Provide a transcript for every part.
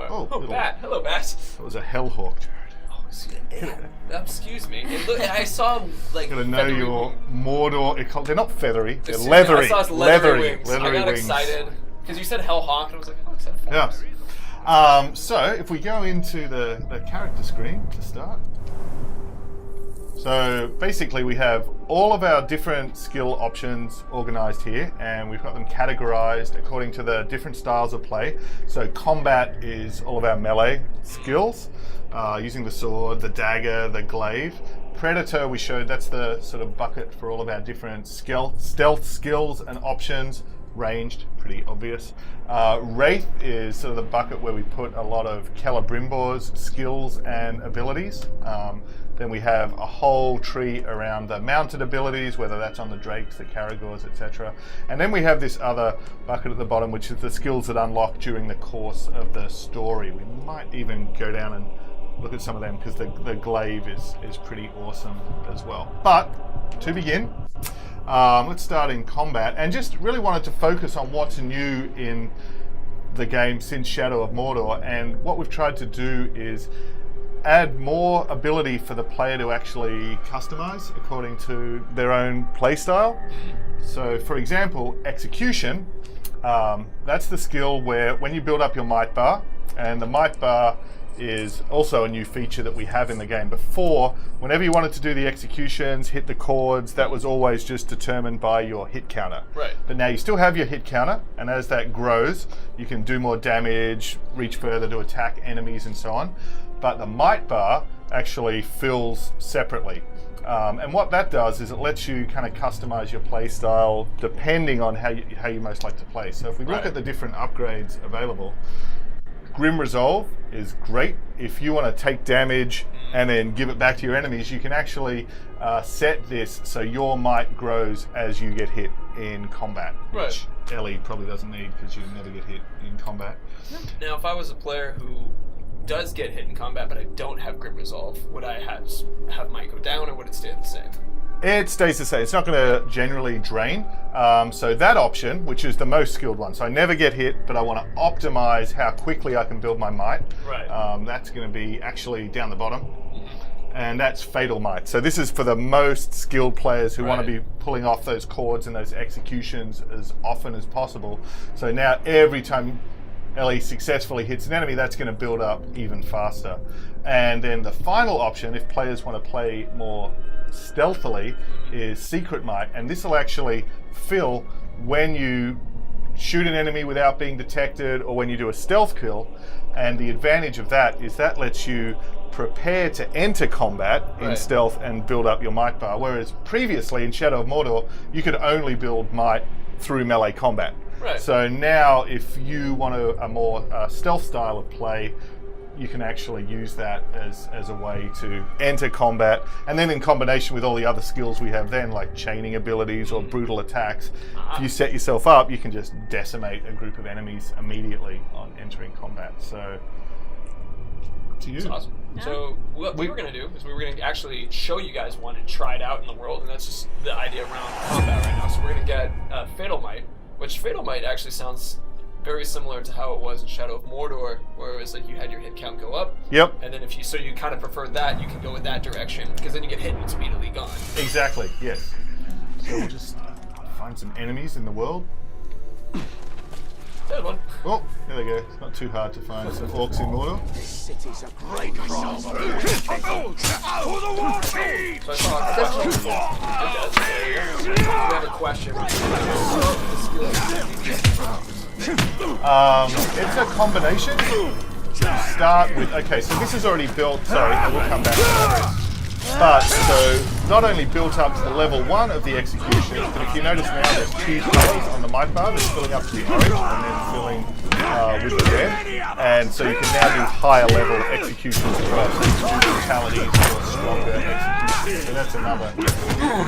Oh, Bat. Hello, Bat. That was a Hellhawk, Jared. Excuse me. I saw like. Gotta know your Mordor. They're not feathery. They're Excuse leathery. Me, I saw his leathery wings. Leathery I got wings. excited because you said Hellhawk, and I was like, oh, excited. Yeah. So if we go into the character screen to start. So basically we have all of our different skill options organized here, and we've got them categorized according to the different styles of play. So combat is all of our melee skills, using the sword, the dagger, the glaive. Predator we showed, that's the sort of bucket for all of our different stealth skills and options. Ranged, pretty obvious. Wraith is sort of the bucket where we put a lot of Celebrimbor's skills and abilities. Then we have a whole tree around the mounted abilities, whether that's on the Drakes, the Caragors, etc. And then we have this other bucket at the bottom, which is the skills that unlock during the course of the story. We might even go down and look at some of them because the glaive is pretty awesome as well. But to begin, let's start in combat, and just really wanted to focus on what's new in the game since Shadow of Mordor. And what we've tried to do is add more ability for the player to actually customize according to their own playstyle. So for example, execution, that's the skill where when you build up your might bar, and the might bar is also a new feature that we have in the game. Before, whenever you wanted to do the executions, hit the chords, that was always just determined by your hit counter. Right. But now you still have your hit counter, and as that grows, you can do more damage, reach further to attack enemies and so on. But the might bar actually fills separately. And what that does is it lets you kind of customize your play style depending on how you most like to play. So if we look at the different upgrades available, Grim Resolve is great. If you want to take damage and then give it back to your enemies, you can actually set this so your might grows as you get hit in combat, which Ellie probably doesn't need because you never get hit in combat. Now, if I was a player who does get hit in combat, but I don't have Grim Resolve, would I have might go down, or would it stay the same? It stays the same. It's not going to generally drain. So that option, which is the most skilled one, so I never get hit, but I want to optimize how quickly I can build my might. Right. That's going to be actually down the bottom. And that's Fatal Might. So this is for the most skilled players who want to be pulling off those chords and those executions as often as possible. So now every time Ellie successfully hits an enemy, that's going to build up even faster. And then the final option, if players want to play more stealthily, is Secret Might, and this will actually fill when you shoot an enemy without being detected or when you do a stealth kill. And the advantage of that is that lets you prepare to enter combat in stealth and build up your might bar, whereas previously in Shadow of Mordor you could only build might through melee combat. So now if you want a more stealth style of play, you can actually use that as a way to enter combat, and then in combination with all the other skills we have then, like chaining abilities or brutal attacks, if you set yourself up, you can just decimate a group of enemies immediately on entering combat. So to you. That's awesome. Yeah. So what we were going to do is we were going to actually show you guys one and try it out in the world, and that's just the idea around combat right now. So we're going to get Fatal Might, which Fatal Might actually sounds very similar to how it was in Shadow of Mordor, where it was like you had your hit count go up. Yep. And then so you kind of prefer that, you can go with that direction, because then you get hit and it's immediately gone. Exactly, yes. So we'll just find some enemies in the world. Third one. Oh, there they go. It's not too hard to find some orcs in Mordor. This city's a great problem. So I thought, we have a question. It's a combination. Start with, okay, so this is already built, sorry, we'll come back to that. But, so, not only built up to the level 1 of the execution, but if you notice now there's 2 colours on the might bar, that's filling up to the orange and then filling with the red. And so you can now do higher level executions as well, so you can do fatalities or stronger executions. So that's another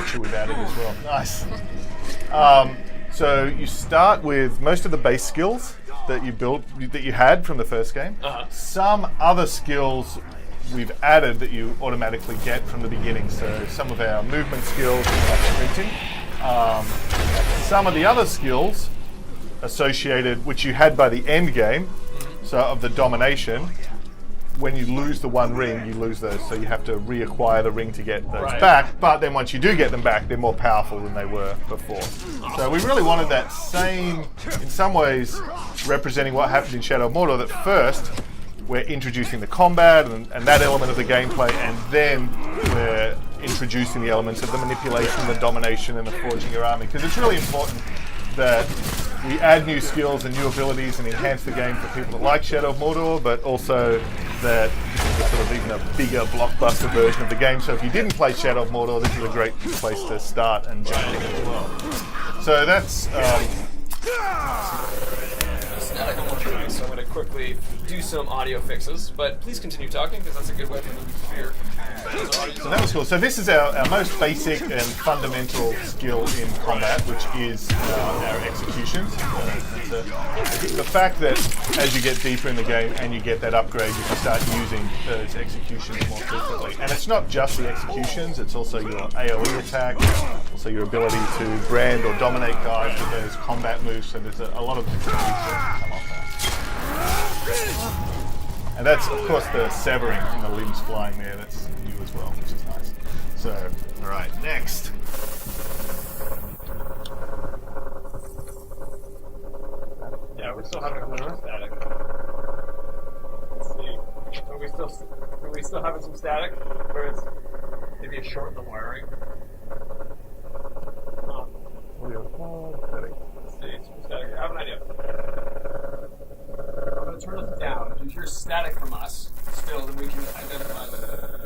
feature we've added as well. Nice. So you start with most of the base skills that you built, that you had from the first game. Some other skills we've added that you automatically get from the beginning. So some of our movement skills, like sprinting. Some of the other skills associated, which you had by the end game, So of the domination, when you lose the one ring, you lose those. So you have to reacquire the ring to get those back. But then once you do get them back, they're more powerful than they were before. So we really wanted that same, in some ways, representing what happened in Shadow of Mordor, that first we're introducing the combat and that element of the gameplay, and then we're introducing the elements of the manipulation, the domination, and the forging your army. Because it's really important that we add new skills and new abilities and enhance the game for people that like Shadow of Mordor, but also that this is sort of even a bigger blockbuster version of the game. So if you didn't play Shadow of Mordor, this is a great place to start and jump in as well. So that's static on one track, so I'm going to quickly do some audio fixes, but please continue talking because that's a good way for me to hear. So that was cool. So this is our most basic and fundamental skill in combat, which is our executions. The fact that as you get deeper in the game and you get that upgrade, you can start using those executions more frequently. And it's not just the executions, it's also your AoE attack, also your ability to brand or dominate guys with those combat moves. So there's a lot of different moves that come off that. And that's, of course, the severing and the limbs flying there. That's new as well, which is nice. So, all right, next. Yeah, we're still having a little static. Let's see. Are we still having some static? Or is maybe a short in the wiring? Let's see, some static. I have an idea. I'm going to turn this down. If you hear static from us, still, then we can identify them.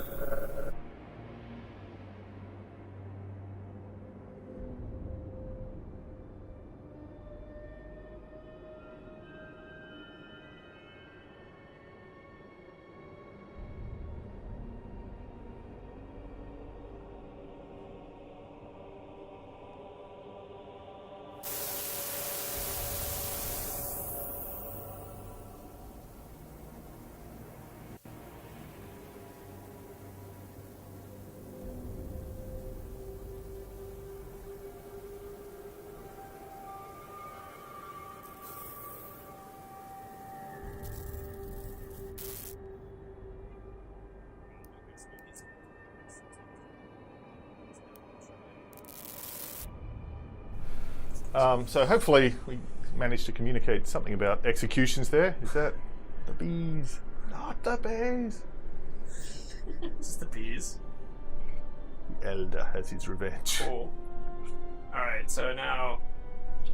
So hopefully we managed to communicate something about executions there. Is that the bees? Not the bees. This is the bees. The elder has his revenge. Cool. Alright, so now,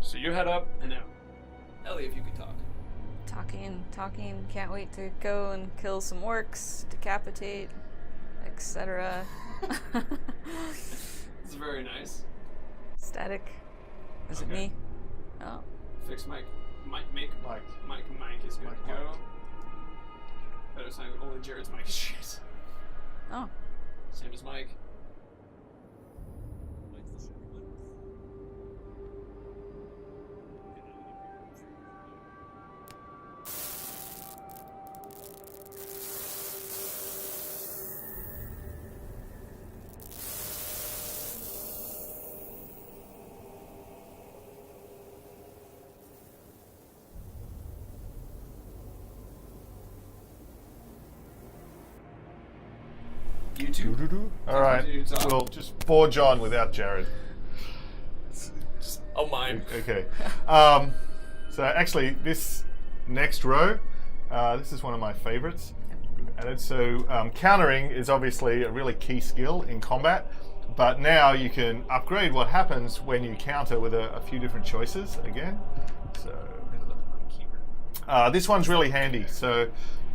so you head up, and now, Ellie, if you could talk. Talking, can't wait to go and kill some orcs, decapitate, etc. It's very nice. Static. Is it me? Oh. Fix Mike is good to go. Better sign only Jared's mic is shit. Oh. Same as Mike. All right, we'll just bore John without Jared. Oh, mine. Okay. So actually, this next row, this is one of my favorites. And it's countering is obviously a really key skill in combat, but now you can upgrade what happens when you counter with a few different choices again. So this one's really handy. So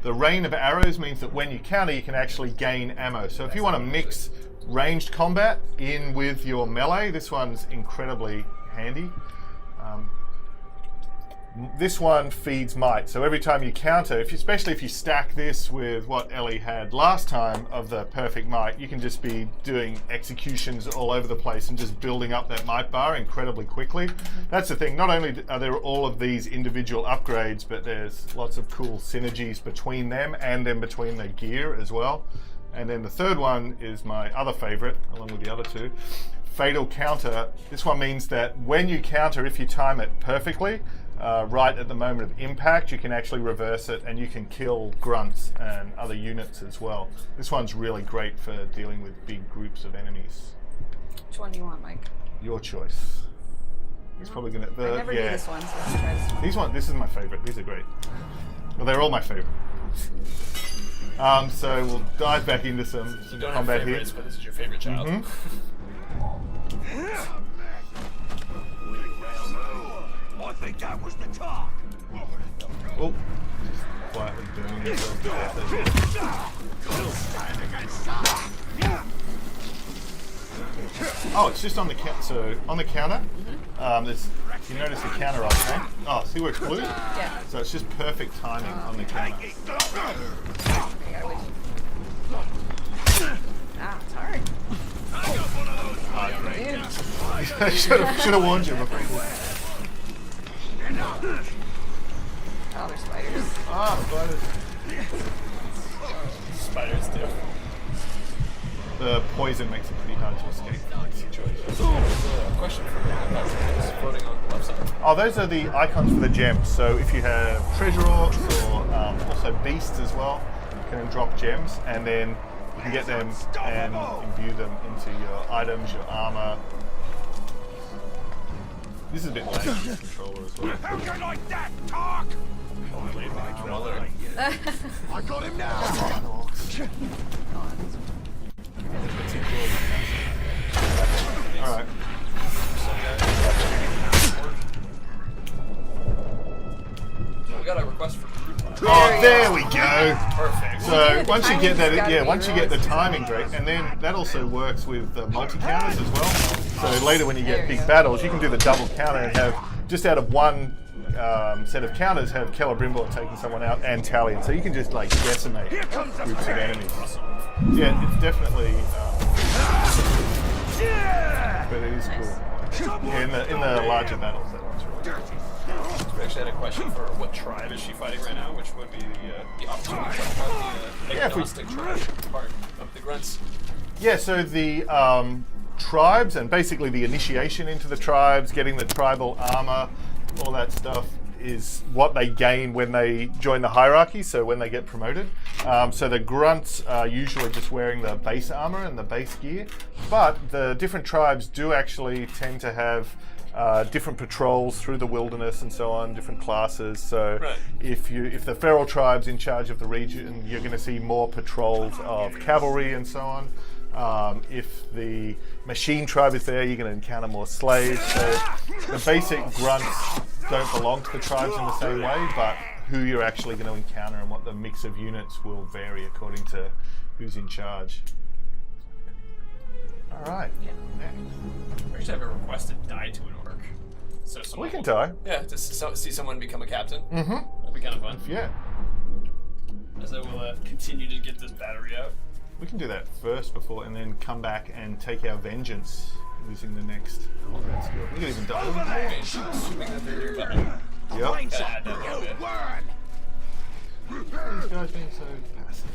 the rain of arrows means that when you counter, you can actually gain ammo. So if you want to mix ranged combat in with your melee, this one's incredibly handy. This one feeds might. So every time you counter, especially if you stack this with what Ellie had last time of the perfect might, you can just be doing executions all over the place and just building up that might bar incredibly quickly. That's the thing. Not only are there all of these individual upgrades, but there's lots of cool synergies between them and then between the gear as well. And then the third one is my other favorite, along with the other two. Fatal counter. This one means that when you counter, if you time it perfectly, right at the moment of impact, you can actually reverse it and you can kill grunts and other units as well. This one's really great for dealing with big groups of enemies. Which one do you want, Mike? Your choice. He's probably gonna. I never do this one, so let's try this one. These one. This is my favorite. These are great. Well, they're all my favorite. So we'll dive back into some You don't have combat here. favorites, but this is your favorite child. I think that was the talk. Oh, just quietly burning yourself to death. Oh, it's just on the counter. So on the counter, there's. You notice the counter icon. Oh, see where it's blue? Yeah. So it's just perfect timing on the counter. I gotta wait. Ah, it's hard. Should have warned you before. Oh, there's spiders. Ah, spiders. Spiders do. The poison makes it pretty hard to escape in this situation. There's a question for me about what's floating on the left side. Oh, those are the icons for the gems. So if you have treasure orcs or also beasts as well, you can drop gems and then you can get them and imbue them into your items, your armor. This is a bit late for the controller as well. How can like that talk? Only the controller. I got him now. Alright. We got a request for group live. Oh, there we go. Perfect. So the once you get timing's that, gotta yeah, be once you get the realistic. timing great, and then that also works with the multi-counters as well. So later when you There get we big go. battles, you can do the double counter and have, just out of one set of counters, have Celebrimbor taking someone out and Talion. So you can just like decimate groups of enemies. Yeah, it's definitely, but it is cool. Yeah, in the larger battles, that one's really cool. We actually had a question for what tribe is she fighting right now, which would be the opportunity tribe, the Yeah, if we- agnostic tribe part of the grunts. Yeah, so the tribes and basically the initiation into the tribes, getting the tribal armor, all that stuff is what they gain when they join the hierarchy, so when they get promoted. So the grunts are usually just wearing the base armor and the base gear, but the different tribes do actually tend to have different patrols through the wilderness and so on, different classes. So Right. if the feral tribe's in charge of the region, you're going to see more patrols of cavalry and so on. If the machine tribe is there, you're going to encounter more slaves. So the basic grunts don't belong to the tribes in the same way, but who you're actually going to encounter and what the mix of units will vary according to who's in charge. All right. We actually have a request to die to an orc. So someone We can will- die. Yeah, to see someone become a captain. Mm-hmm. That'd be kind of fun. Yeah. As I will continue to get this battery out. We can do that first before, and then come back and take our vengeance using the next combat skill. We can even die. Okay, swing the third button. Yep. Gotta add that little bit. These guys being so passive.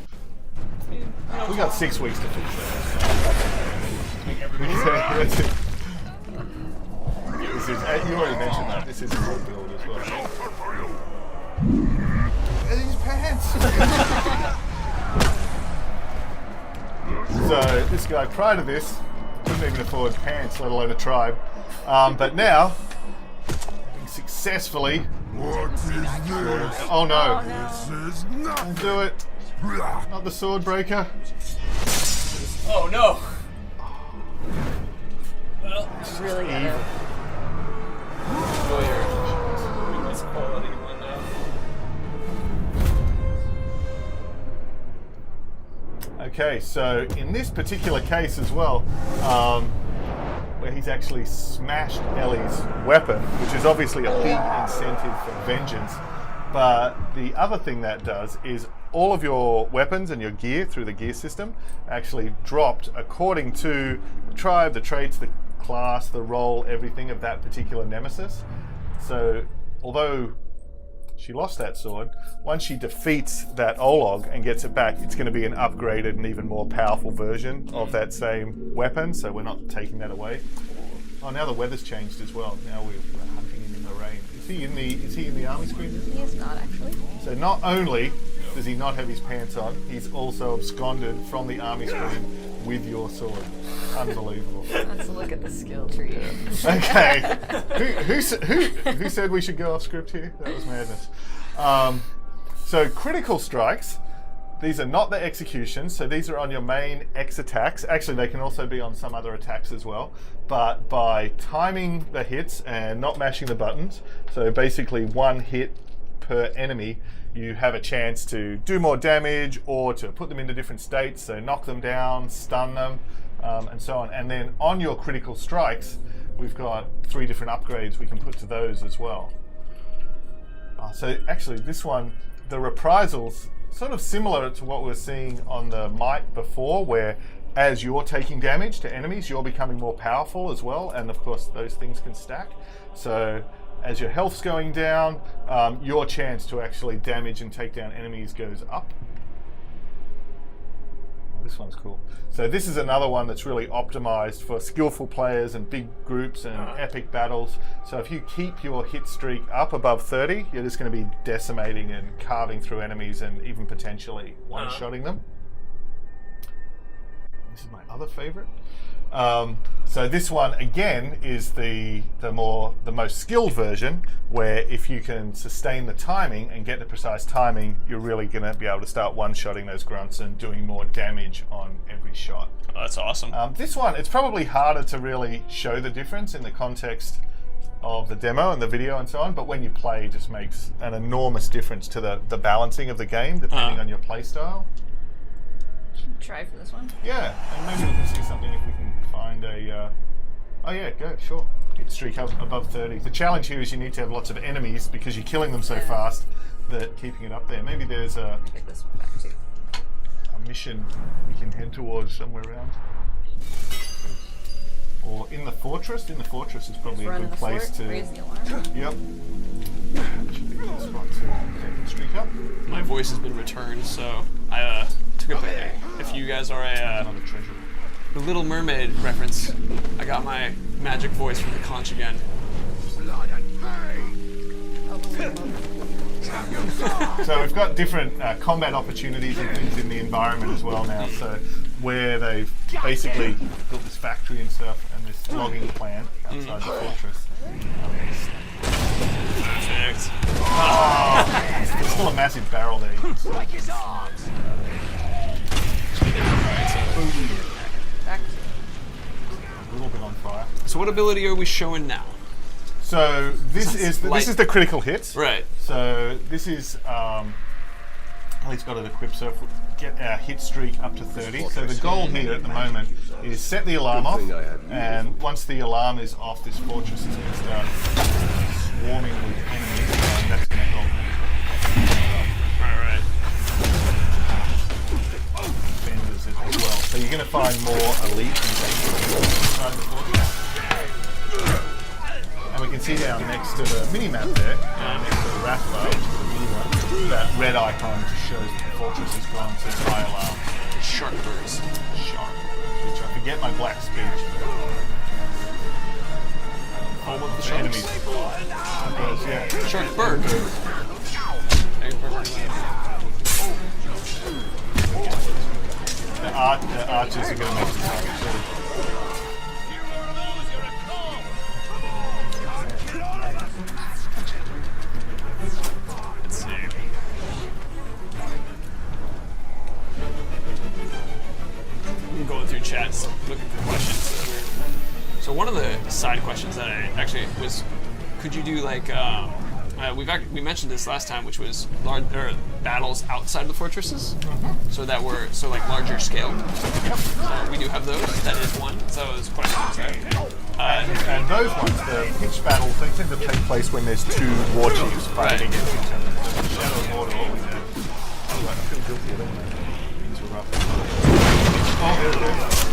We got 6 weeks to fix that. Make everybody This is, you already mentioned that. This is a whole build as well. And his pants. So this guy, prior to this, couldn't even afford pants, let alone a tribe. But now, successfully. What is this? Oh no! This is nothing. Don't do it. Not the sword breaker. Oh no! Well, Really gotta. Evil. enjoy your nice quality one now. Okay, so in this particular case as well, where he's actually smashed Ellie's weapon, which is obviously a big incentive for vengeance, but the other thing that does is all of your weapons and your gear through the gear system actually dropped according to the tribe, the traits, the class, the role, everything of that particular nemesis. So although she lost that sword, once she defeats that Olog and gets it back, it's going to be an upgraded and even more powerful version of that same weapon, so we're not taking that away. Oh, now the weather's changed as well. Now we're hunting him in the rain. Is he in the army screen? He is not actually. So not only does he not have his pants on, he's also absconded from the army screen with your sword. Unbelievable. Let's look at the skill tree. Okay. Who said we should go off script here? That was madness. So critical strikes. These are not the executions, so these are on your main X attacks. Actually, they can also be on some other attacks as well. But by timing the hits and not mashing the buttons, so basically one hit per enemy, you have a chance to do more damage or to put them into different states, so knock them down, stun them, and so on. And then on your critical strikes, we've got 3 different upgrades we can put to those as well. So actually this one, the reprisals, sort of similar to what we were seeing on the Might before, where as you're taking damage to enemies, you're becoming more powerful as well, and of course those things can stack. So as your health's going down, your chance to actually damage and take down enemies goes up. This one's cool. So this is another one that's really optimized for skillful players and big groups and epic battles. So if you keep your hit streak up above 30, you're just going to be decimating and carving through enemies and even potentially one-shotting them. This is my other favorite. So this one again is the most skilled version, where if you can sustain the timing and get the precise timing, you're really going to be able to start one-shotting those grunts and doing more damage on every shot. Oh, that's awesome. This one, it's probably harder to really show the difference in the context of the demo and the video and so on, but when you play, it just makes an enormous difference to the balancing of the game, depending on your play style. Try for this one. Yeah, and maybe we can see something if we can find a... oh yeah, go, sure. Hit streak up above 30. The challenge here is you need to have lots of enemies because you're killing them so fast that keeping it up there. Maybe there's a Get this one back too. mission we can head towards somewhere around. Or in the fortress. In the fortress is probably a good place to... Raise the alarm. Yep. Should be a good spot to take the streak up. My voice has been returned, so I took a break. If you guys are Another treasure. the Little Mermaid reference, I got my magic voice from the conch again. So we've got different combat opportunities and things in the environment as well now. So where they've basically built this factory and stuff and this logging plant outside the fortress. Perfect. Oh, there's still a massive barrel there. Like his arms. Back A little bit on fire. So what ability are we showing now? So this is the critical hit. Right. So this is he's got it equipped. So if we get our hit streak up to 30. So the goal here at the moment is set the alarm off, and once the alarm is off, this fortress is going to start swarming with enemies, and that's going to help. Right. Defenders as well. So you're going to find more elite inside the fortress. And we can see down next to the mini-map there, next to the wrap bar, which is the blue one, that red icon just shows that the fortress has gone to high alarm. Shark birds. Shark, which I forget my black speech. Home of the Enemies. sharks. Yeah. Shark bird. The archers are going to make some target too. Let's see. I'm going through chats, looking for questions. So one of the side questions that I actually was, could you do like, we mentioned this last time, which was battles outside the fortresses, so that were like larger scale. So we do have those. That is one. So it's questions there. And those ones, the pitched battles, they tend to take place when there's two war chiefs fighting against each other. So the Shadow of Mordor, we have. Oh, I feel guilty. I don't want to interrupt. Oh, there it is.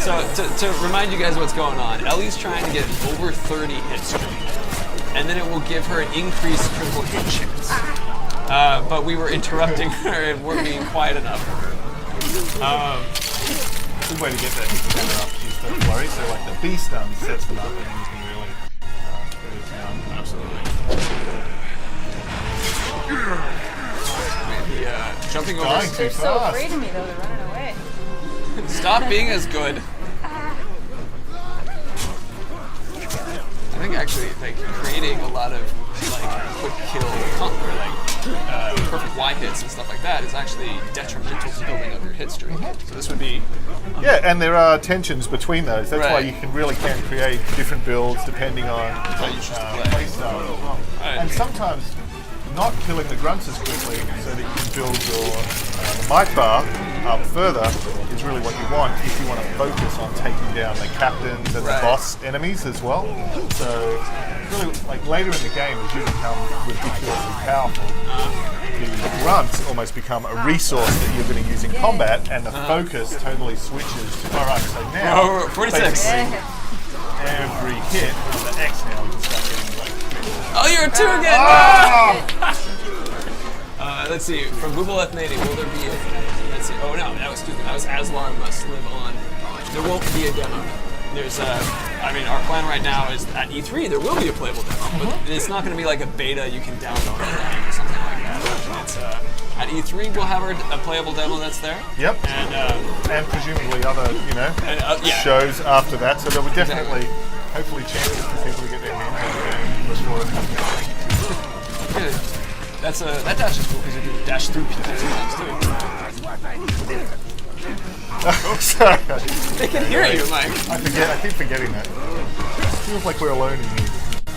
So to remind you guys what's going on, Ellie's trying to get over 30 hit streak, and then it will give her an increased critical hit chance. But we were interrupting her and weren't being quiet enough. Good way to get that hit counter up. She's the flurry. So like the B stun sets them up and you can really put it down. Absolutely. Jumping over. Dying too They're so fast. afraid of me though, they're running away. Stop being as good. I think actually, like creating a lot of like quick kill or like perfect Y hits and stuff like that is actually detrimental to building up your hit streak. So this would be Yeah, and there are tensions between those. That's why Right. you can create different builds depending on how you choose to play. play style as well. Right. And sometimes not killing the grunts as quickly so that you can build your might bar up further is really what you want if you want to focus on taking down the captains and Right. the boss enemies as well. So really, like later in the game, as you become ridiculously powerful, the grunts almost become a resource that you're going to use in combat, and the focus totally switches to, all right, so now, Oh, 46. basically, every hit on the X now, we can start getting like, Oh, you're a 2 again! ah! Let's see. From Google Ethnaty, will there be a... Let's see. Oh, no, that was stupid. That was Aslar must live on. There won't be a demo. There's I mean, our plan right now is at E3 there will be a playable demo, but it's not going to be like a beta you can download online or something like that. It's, at E3 we'll have a playable demo that's there. Yep. And Presumably other, yeah. shows after that. So there will definitely, hopefully, chances for people to get their hands on the game before it comes out. Good. That dash is cool because you can dash through people sometimes too. Oh, sorry. They can hear you, Mike. I keep forgetting that. Feels like we're alone in here.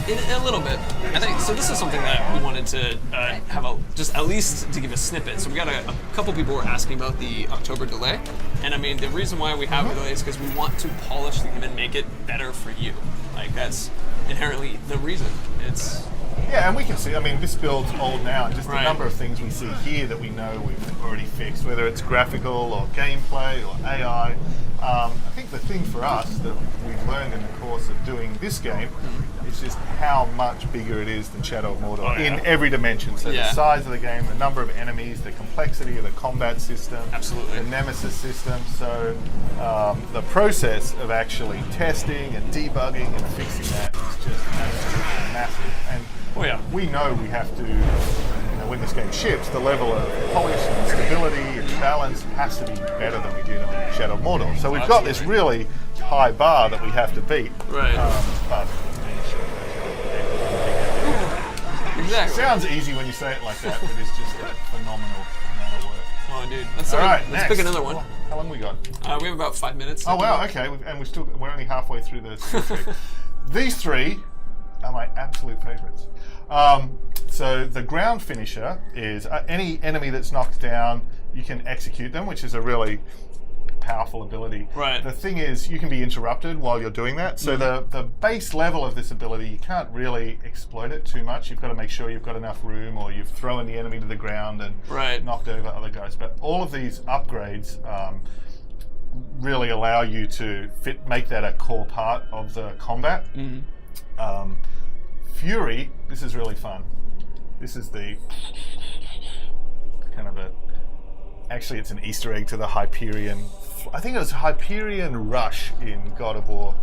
In a little bit. I think so. This is something that we wanted to have just at least to give a snippet. So we got a couple people were asking about the October delay, and I mean the reason why we have a delay is because we want to polish the game and make it better for you. Like that's inherently the reason. It's Yeah, and we can see, I mean, this build's old now, and just the Right. number of things we see here that we know we've already fixed, whether it's graphical or gameplay or AI. I think the thing for us that we've learned in the course of doing this game is just how much bigger it is than Shadow of Mordor Oh, yeah. in every dimension. So Yeah. the size of the game, the number of enemies, the complexity of the combat system, Absolutely. the nemesis system. So the process of actually testing and debugging and fixing that is just absolutely massive. And Oh, yeah. we know we have to, when this game ships, the level of polish and stability and balance has to be better than we did on Shadow of Mordor. So we've got this really high bar that we have to beat. Right. But exactly. sounds easy when you say it like that, but it's just a phenomenal amount of work. Oh, dude. Let's All right, let's next. pick another one. How long we got? We have about 5 minutes. Oh wow, okay, and we're only halfway through the trick. These three are my absolute favourites. So the ground finisher is any enemy that's knocked down, you can execute them, which is a really powerful ability. Right. The thing is, you can be interrupted while you're doing that. So the base level of this ability, you can't really exploit it too much. You've got to make sure you've got enough room, or you've thrown the enemy to the ground and Right. knocked over other guys. But all of these upgrades really allow you to make that a core part of the combat. Fury, this is really fun. This is the kind of actually it's an Easter egg to the Hyperion. I think it was Hyperion Rush in God of War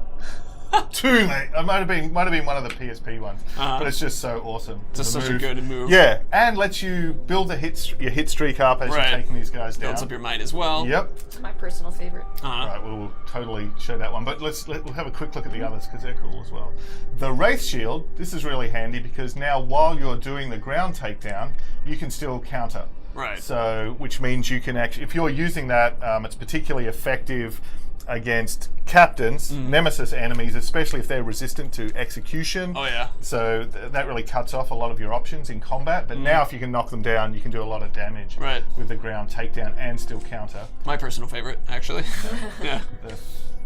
2, mate. It might have been one of the PSP ones, but it's just so awesome. Just The such a good move. Yeah, and lets you build your hit streak up as Right. you're taking these guys down. Builds up your might as well. Yep. It's my personal favorite. All right, we'll totally show that one, but we'll have a quick look at the others because they're cool as well. The Wraith Shield, this is really handy because now while you're doing the ground takedown, you can still counter. Right. So, which means you can actually, if you're using that, it's particularly effective against captains, nemesis enemies, especially if they're resistant to execution. Oh, yeah. So that really cuts off a lot of your options in combat. But now if you can knock them down, you can do a lot of damage Right. with the ground takedown and still counter. My personal favorite, actually. Yeah. The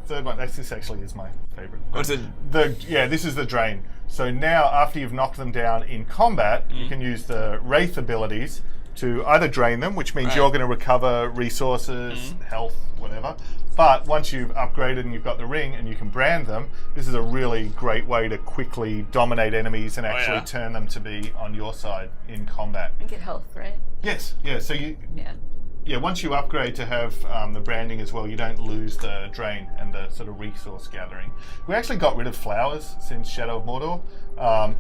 third one, this actually is my favorite. What's it? This is the drain. So now after you've knocked them down in combat, you can use the Wraith abilities to either drain them, which means Right. you're going to recover resources, health, whatever. But once you've upgraded and you've got the ring and you can brand them, this is a really great way to quickly dominate enemies and actually yeah. turn them to be on your side in combat. And get health, right? Yes, yeah. So you, Yeah. yeah, once you upgrade to have the branding as well, you don't lose the drain and the sort of resource gathering. We actually got rid of flowers since Shadow of Mordor.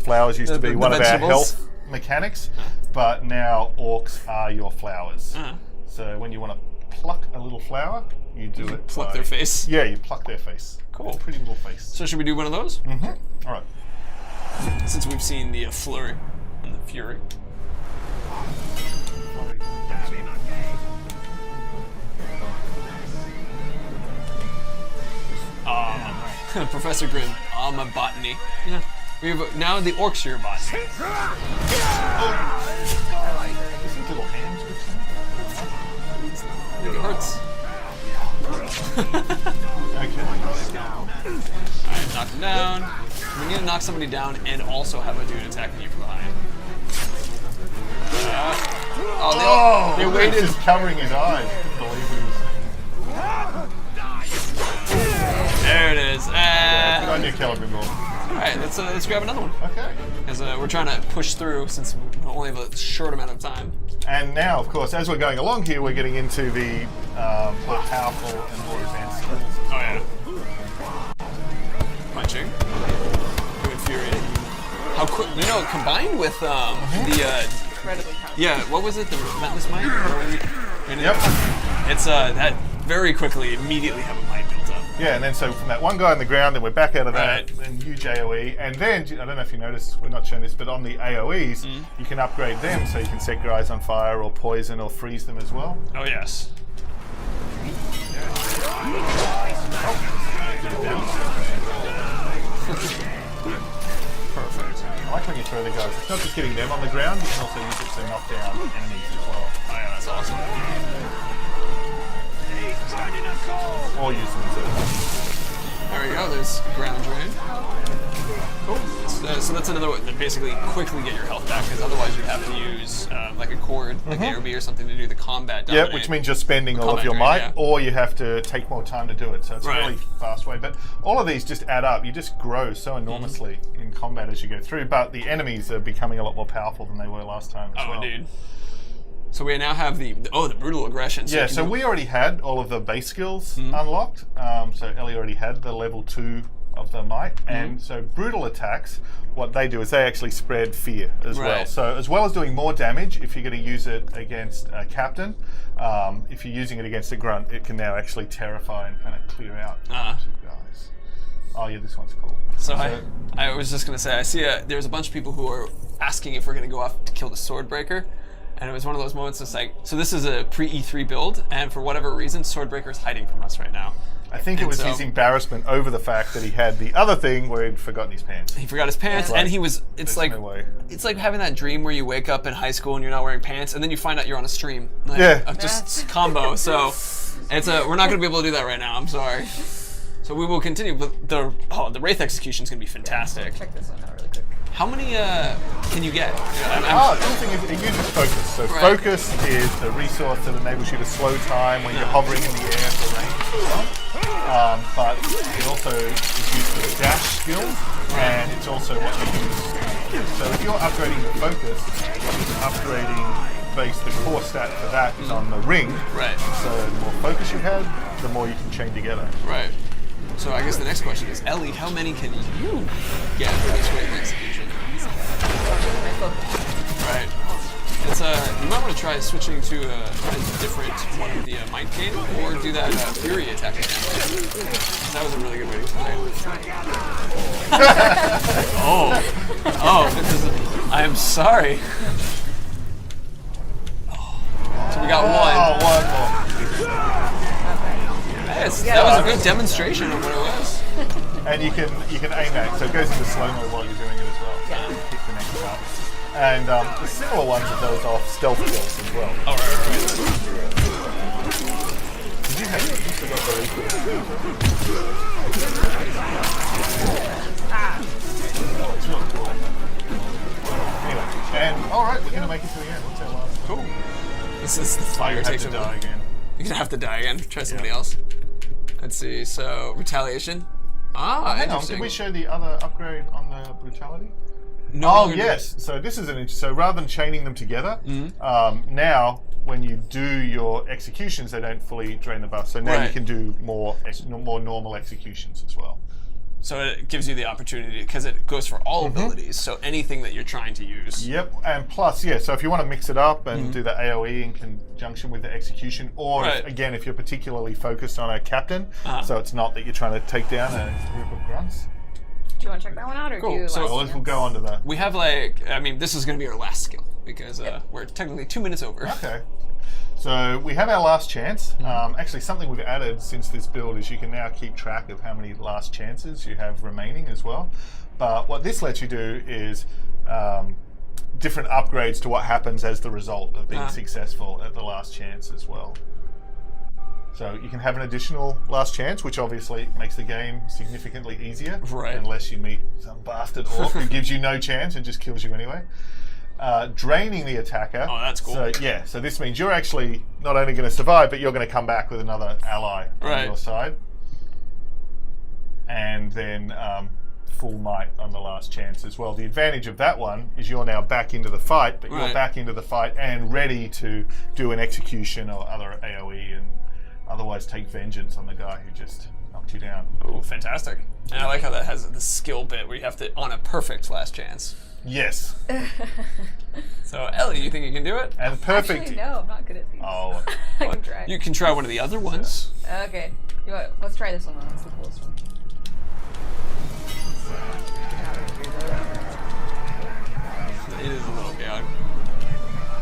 Flowers used to be one of our health mechanics, but now orcs are your flowers. So when you want to pluck a little flower, you do it. Pluck their face. Yeah, you pluck their face. Cool. A pretty little face. So should we do one of those? All right. Since we've seen the flurry and the fury. Professor Grimm, I'm a botany. Yeah. We have now the orcs are your botany. This is little hands. It hurts. Okay. Alright, knock him down. We need to knock somebody down and also have a dude attacking you from behind. They waited. Just covering his eyes. There it is. Good on you, Calibre. Alright, let's grab another one. Okay. Because we're trying to push through since we only have a short amount of time. And now, of course, as we're going along here, we're getting into the more powerful and more advanced skills. Oh yeah. Punching. Infuriating. How quick? You know, combined with the Incredibly powerful. yeah, what was it? The relentless might. Yep. It's that very quickly, immediately have a might built up. Yeah, and then so from that one guy on the ground, then we're back out of that, Right. and huge AoE. And then, I don't know if you noticed, we're not showing this, but on the AoEs, you can upgrade them so you can set guys on fire or poison or freeze them as well. Oh yes. Perfect. I like when you throw the guys. It's not just getting them on the ground, you can also use it to knock down enemies as well. Oh yeah, that's awesome. Or use them to... There we go. There's ground drain. Cool. So that's another way to basically quickly get your health back, because otherwise you'd have to use like a cord, like AOB or something, to do the combat dominate. Yeah, which means you're spending all of Combat your drain, might, yeah. or you have to take more time to do it. So it's Right. a really fast way. But all of these just add up. You just grow so enormously in combat as you go through. But the enemies are becoming a lot more powerful than they were last time as well. Oh, indeed. So we now have the brutal aggression. Yeah, so we already had all of the base skills unlocked. So Ellie already had the level 2 of the might. And so brutal attacks, what they do is they actually spread fear as well. Right. So as well as doing more damage, if you're going to use it against a captain, if you're using it against a grunt, it can now actually terrify and kind of clear out guys. Oh yeah, this one's cool. So I was just going to say, I see there's a bunch of people who are asking if we're going to go off to kill the Swordbreaker. And it was one of those moments, it's like, so this is a pre-E3 build, and for whatever reason, Swordbreaker is hiding from us right now. I think it was his embarrassment over the fact that he had the other thing where he'd forgotten his pants. He forgot his pants, and he was, it's like, no way. it's like having that dream where you wake up in high school and you're not wearing pants, and then you find out you're on a stream. Like, Yeah. just combo, so it's we're not going to be able to do that right now, I'm sorry. So we will continue, but the Wraith execution is going to be fantastic. Check this one out really quick. How many can you get? The other thing is it uses focus. So focus is the resource that enables you to slow time when you're hovering in the air for range and stuff. But it also is used for the dash skill, and it's also what you use. So if you're upgrading the focus, you're upgrading the core stat for that is on the ring. Right. So the more focus you have, the more you can chain together. Right. So I guess the next question is, Ellie, how many can you get for this Wraith execution? Right. It's you might want to try switching to a different one of the might gain, or do that fury attack again. That was a really good way to play. Because I am sorry. So we got one. Oh, one more. Yes, that was a good demonstration of what it was. And you can aim that, so it goes into slow-mo while you're doing it as well. So you pick the next up. And the similar ones are those off stealth kills as well. Oh, right. Did you have you forgot the refill? Oh, it's really cool. Anyway, and alright, we're going to make it to the end. What's our last? Cool. This is the fire You have takes to over. die again. You're gonna have to die again. Try somebody else. Let's see. So retaliation. Hang on, Interesting. did we show the other upgrade on the brutality? No Oh longer yes. So this is so rather than chaining them together, now when you do your executions, they don't fully drain the buff. So now you can do more normal executions as well. So it gives you the opportunity, because it goes for all abilities, so anything that you're trying to use. Yep, and plus, yeah, so if you want to mix it up and do the AoE in conjunction with the execution, or again, if you're particularly focused on a captain, so it's not that you're trying to take down a group of grunts. Do you want to check that one out, or do you? So we'll go on to that. We have like, I mean, this is going to be our last skill, because we're technically 2 minutes over. Okay. So we have our last chance. Actually, something we've added since this build is you can now keep track of how many last chances you have remaining as well. But what this lets you do is different upgrades to what happens as the result of being successful at the last chance as well. So you can have an additional last chance, which obviously makes the game significantly easier. Right. Unless you meet some bastard orc who gives you no chance and just kills you anyway. Draining the attacker. Oh, that's cool. So yeah, so this means you're actually not only going to survive, but you're going to come back with another ally on your side. And then full might on the last chance as well. The advantage of that one is you're now back into the fight, but you're back into the fight and ready to do an execution or other AoE and otherwise take vengeance on the guy who just knocked you down. Oh, fantastic. And I like how that has the skill bit where you have to, on a perfect last chance. Yes. So, Ellie, you think you can do it? And perfect. Actually, no, I'm not good at these. Oh. I can try. You can try one of the other ones. Okay. Let's try this one then. That's the coolest one. It is a little chaotic.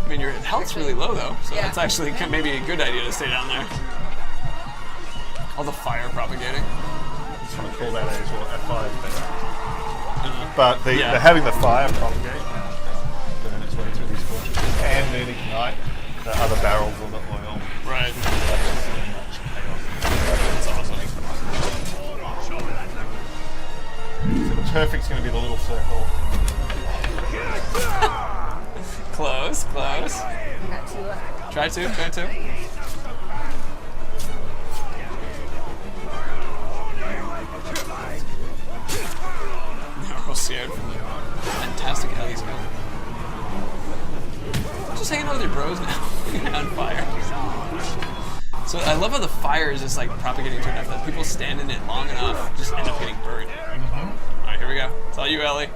I mean, your health's really low, though, so that's actually maybe a good idea to stay down there. All the fire propagating. Just want to call that as well. F5 But having the fire propagate burn its way through these fortresses and then ignite the other barrels of the oil. Right. That's awesome. So the perfect's going to be the little circle. Close. Got two left. Try two. Real scared from the fantastic Ellie's gun. Just hanging out with your bros now. On fire. So I love how the fire is just like propagating to enough that people stand in it long enough just end up getting burned. Alright, here we go. It's all you, Ellie.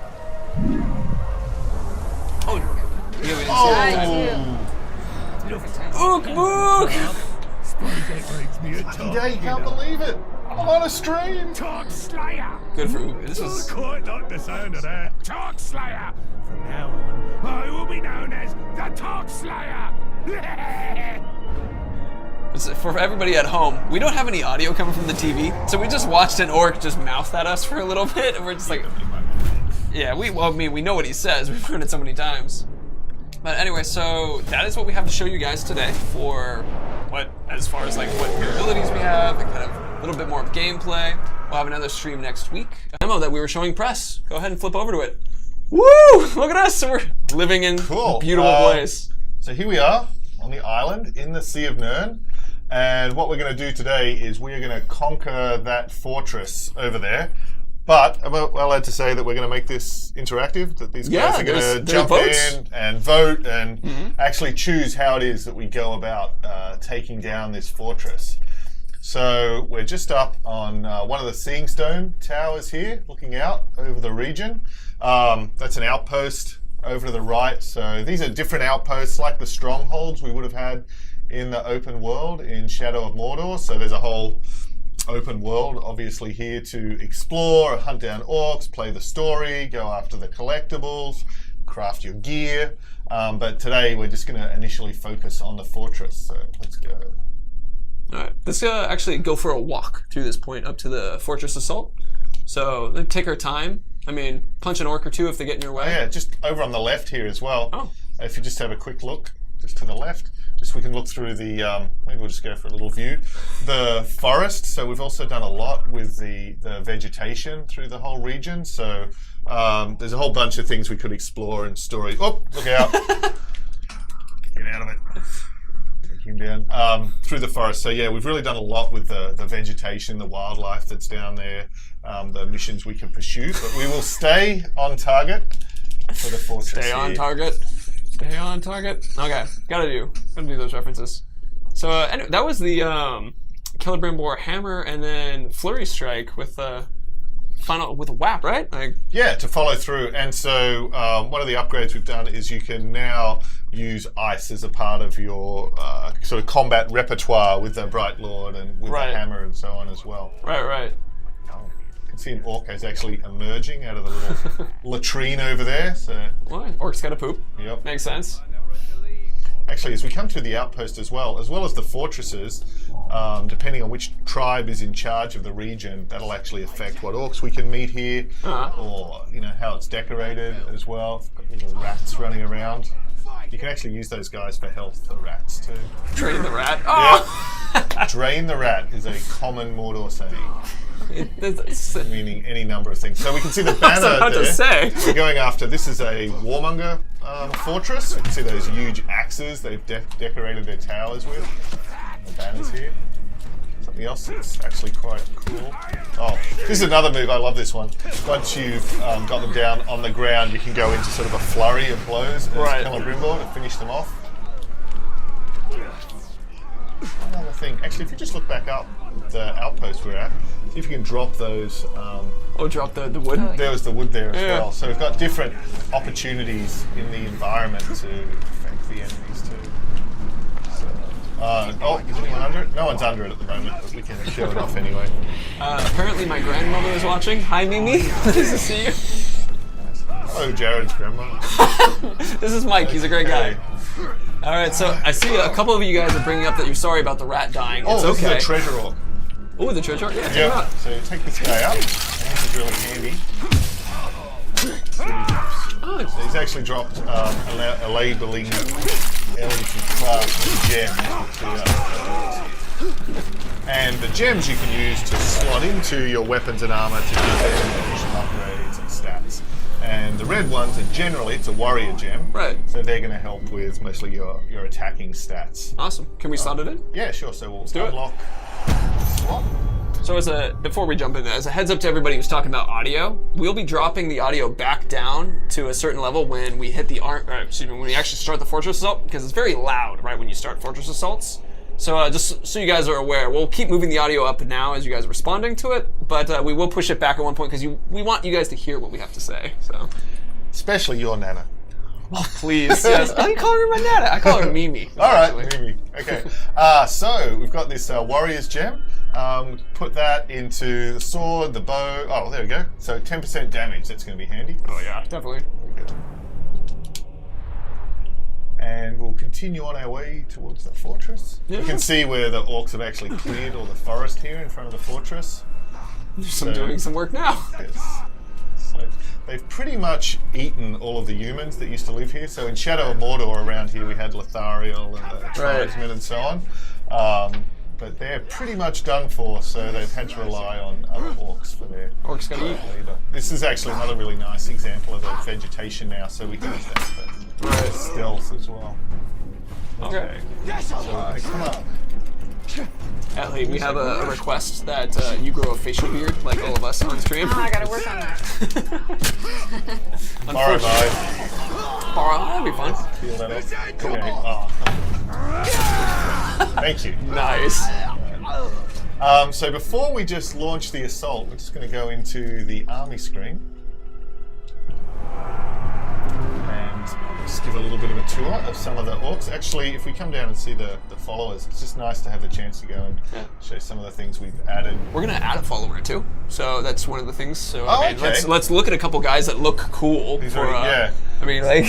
Oh, yeah, we didn't see that. Ook! Yeah, you can't believe it. I'm on a stream. Talk Slayer! Good for Ook. This was... Quite like the sound of that. Talk Slayer! From now on, I will be known as the Talk Slayer! For everybody at home, we don't have any audio coming from the TV, so we just watched an orc just mouth at us for a little bit, and we're just like... Yeah, we know what he says. We've heard it so many times. But anyway, so that is what we have to show you guys today for as far as like what abilities we have and kind of a little bit more of gameplay. We'll have another stream next week. A demo that we were showing press. Go ahead and flip over to it. Woo! Look at us. We're living in a beautiful place. So here we are on the island in the Sea of Nirn. And what we're going to do today is we're going to conquer that fortress over there. But I'm well allowed to say that we're going to make this interactive, that these guys are going to jump in and vote and actually choose how it is that we go about taking down this fortress. So we're just up on one of the Seeing Stone towers here, looking out over the region. That's an outpost over to the right. So these are different outposts like the strongholds we would have had in the open world in Shadow of Mordor. So there's a whole open world obviously here to explore, hunt down orcs, play the story, go after the collectibles, craft your gear. But today we're just going to initially focus on the fortress. So let's go. Alright, let's actually go for a walk through this point up to the Fortress Assault. So, let's take our time. I mean, punch an orc or two if they get in your way. Oh, yeah, just over on the left here as well. Oh. If you just have a quick look, just to the left, just we can look through the, maybe we'll just go for a little view. The forest, so we've also done a lot with the vegetation through the whole region. So, there's a whole bunch of things we could explore and story. Oh, look out. Get out of it. Him down through the forest. So yeah, we've really done a lot with the vegetation, the wildlife that's down there, the missions we can pursue. But we will stay on target for the fortress. Stay on target. Stay on target. Okay, gotta do those references. So anyway, that was the Celebrimbor hammer, and then Flurry Strike with with a WAP, right? Yeah, to follow through. And so one of the upgrades we've done is you can now use ice as a part of your sort of combat repertoire with the Bright Lord and with the hammer and so on as well. Right. You can see an orc is actually emerging out of the little latrine over there. So what? Orc's gotta poop. Yep. Makes sense. Actually, as we come to the outpost as well as the fortresses, depending on which tribe is in charge of the region, that'll actually affect what orcs we can meet here, or how it's decorated as well. Got little rats running around. You can actually use those guys for health, the rats too. Drain the rat. Oh! Yeah. Drain the rat is a common Mordor saying. Meaning any number of things. So we can see the banner there. We're going after, this is a warmonger fortress. You can see those huge axes they've decorated their towers with. The banners here. Something else that's actually quite cool. Oh, this is another move. I love this one. Once you've got them down on the ground, you can go into sort of a flurry of blows as Celebrimbor to finish them off. Another thing. Actually, if you just look back up the outpost we're at, see if you can drop those. Drop the wood? There was the wood there as well. So we've got different opportunities in the environment to affect the enemies too. Is anyone under it? No one's under it at the moment, but we can show it off anyway. Apparently my grandmother is watching. Hi, Mimi. Nice to see you. Hello, Jared's grandma. This is Mike. He's a great guy. All right, so I see a couple of you guys are bringing up that you're sorry about the rat dying. It's this okay. is a treasure orc. Oh, the treasure orc? Yeah, check it out. So take this guy out. And this is really handy. So he's actually dropped a labeling class gem. And the gems you can use to slot into your weapons and armor to give them additional upgrades and stats. And the red ones are generally, it's a warrior gem. Right. So they're going to help with mostly your attacking stats. Awesome. Can we slot it in? Yeah, sure. So we'll do unlock slot. So before we jump in there, as a heads up to everybody who's talking about audio, we'll be dropping the audio back down to a certain level when we hit when we actually start the fortress assault, because it's very loud, right, when you start fortress assaults. So just so you guys are aware, we'll keep moving the audio up now as you guys are responding to it, but we will push it back at one point because we want you guys to hear what we have to say. So, especially your Nana. Oh, please, yes. I don't call her my Nana. I call her Mimi. All right, Mimi. Okay. So we've got this warrior's gem. Put that into the sword, the bow. Oh, there we go. So 10% damage. That's going to be handy. Oh yeah, definitely. And we'll continue on our way towards the fortress. Yeah. You can see where the orcs have actually cleared all the forest here in front of the fortress. I'm doing some work now. Yes. So they've pretty much eaten all of the humans that used to live here. So in Shadow of Mordor around here we had Lothariel and the tribesmen and so on. But they're pretty much done for, so they've had to rely on other orcs for their leader. This is actually another really nice example of the vegetation now, so we can use that for stealth as well. Okay. So they come up. Atlee, we have a request that you grow a facial beard, like all of us on stream. Oh, I gotta work on that. Borrow by. That'd be fun. Feel that up. Okay. Thank you. Nice. So before we just launch the assault, we're just going to go into the army screen and just give a little bit of a tour of some of the orcs. Actually, if we come down and see the followers, it's just nice to have the chance to go and show some of the things we've added. We're going to add a follower too, so that's one of the things. So okay. let's look at a couple guys that look cool. I mean, like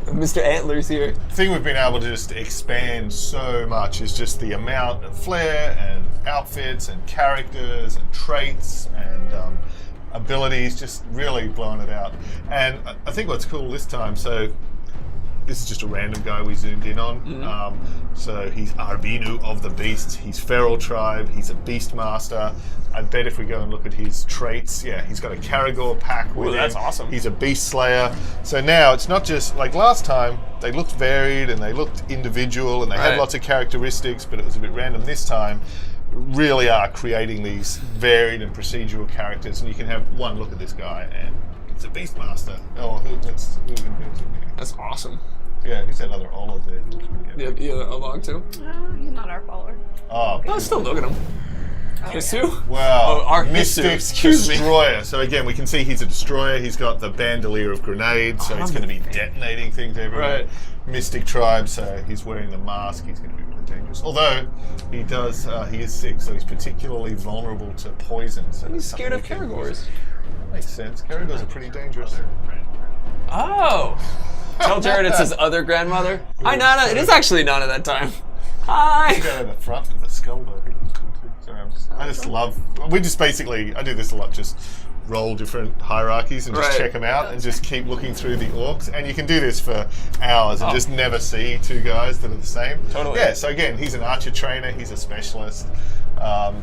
Mr. Antlers here. The thing we've been able to just expand so much is just the amount of flair and outfits and characters and traits and abilities, just really blowing it out. And I think what's cool this time, so this is just a random guy we zoomed in on. So he's Arbinu of the Beasts. He's Feral Tribe. He's a Beast Master. I bet if we go and look at his traits, he's got a Caragor pack with him. That's awesome. He's a Beast Slayer. So now it's not just like last time. They looked varied and they looked individual and they had lots of characteristics, but it was a bit random. This time, really are creating these varied and procedural characters, and you can have one look at this guy and it's a Beast Master. Oh, who are we going to do? That's awesome. Yeah, who's that other olive there? Yeah, a log too. He's not our follower. Oh, Oh, still look at him. Hisu? wow. Oh, our Mystic Hisu, excuse me. Destroyer. So again, we can see he's a destroyer. He's got the bandolier of grenades, so he's going to be detonating things everywhere. Right. Mystic tribe, so he's wearing the mask. He's going to be really dangerous. Although he does, he is sick, so he's particularly vulnerable to poison. So He's scared of Caragors. That makes sense. Caragors are pretty dangerous. Oh. Tell Jared it's his other grandmother. Hi, Nana. It is actually Nana that time. Hi. Go to the front of the skull, though. Sorry, I just love. We just basically, I do this a lot. Just roll different hierarchies and just Right. check them out, and just keep looking through the orcs. And you can do this for hours and just never see two guys that are the same. Totally. Yeah. So again, he's an archer trainer. He's a specialist.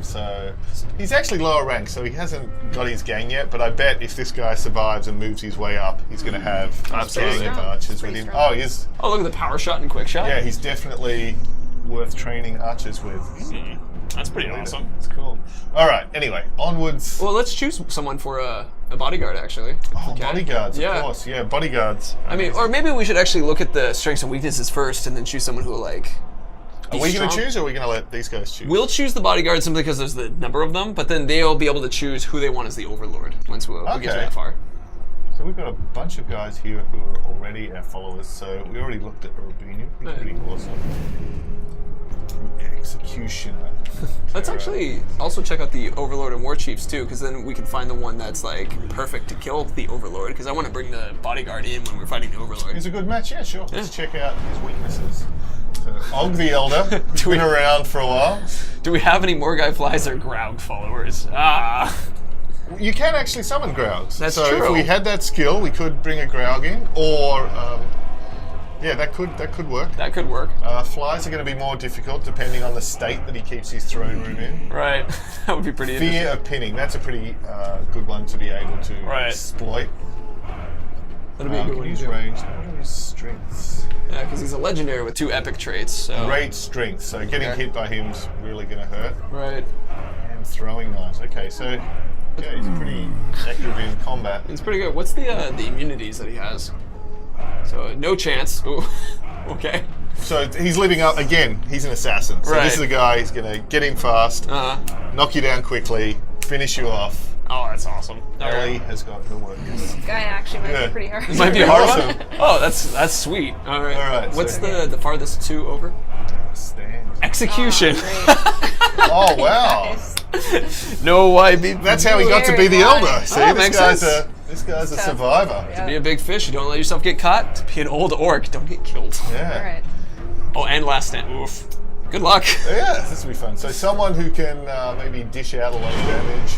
So he's actually lower rank, so he hasn't got his gang yet. But I bet if this guy survives and moves his way up, he's going to have a gang of archers with him. strong. Oh, he is. Oh, look at the power shot and quick shot. Yeah, he's definitely worth training archers with. That's pretty awesome. It's cool. All right. Anyway, onwards. Well, let's choose someone for a bodyguard, actually. Oh, Okay. bodyguards, Yeah. of course. Yeah, bodyguards. I mean, or maybe we should actually look at the strengths and weaknesses first, and then choose someone who will like. Are we going to choose, or are we going to let these guys choose? We'll choose the bodyguard simply because there's the number of them, but then they'll be able to choose who they want as the overlord once we get to Okay. that far. So we've got a bunch of guys here who are already our followers. So we already looked at Urbinu. He's Right. pretty awesome. Executioner. Let's actually also check out the overlord and war chiefs too, because then we can find the one that's like perfect to kill the overlord. Because I want to bring the bodyguard in when we're fighting the overlord. He's a good match. Yeah, sure. Let's check out his weaknesses. So Og the Elder. Been around for a while. Do we have any Morgai flies or Graug followers? Ah. You can actually summon Graugs. That's so true. if we had that skill, we could bring a Graug in, or yeah, that could work. That could work. Flies are going to be more difficult depending on the state that he keeps his throne room in. Right. That would be pretty interesting. Fear of pinning. That's a pretty good one to be able to exploit. That'll be a good Can one. use too. range. What are his strengths? Yeah, because he's a legendary with 2 epic traits. So. Great strength. So getting Okay. hit by him's really going to hurt. Right. And throwing knives. Okay, so yeah, he's pretty active in combat. It's pretty good. What's the immunities that he has? So no chance. Ooh. Okay. So he's living up again. He's an assassin. So Right. this is a guy. He's going to get in fast, knock you down quickly, finish you off. Oh, that's awesome. Ellie has got the work. This guy actually might Yeah. be pretty hard. This might be a hard Awesome. one. Oh, that's sweet. All right. All right, What's so- the farthest 2 over? Stand. Execution. Oh wow. No, why be? That's how he got to be the Very elder. wise. See, Oh, this makes guy's sense. this guy's a Tough. survivor. Yeah. Be a big fish. You don't let yourself get caught. To be an old orc, don't get killed. Yeah. All right. Oh, and last stand. Oof. Good luck. Yeah, this will be fun. So someone who can maybe dish out a lot of damage,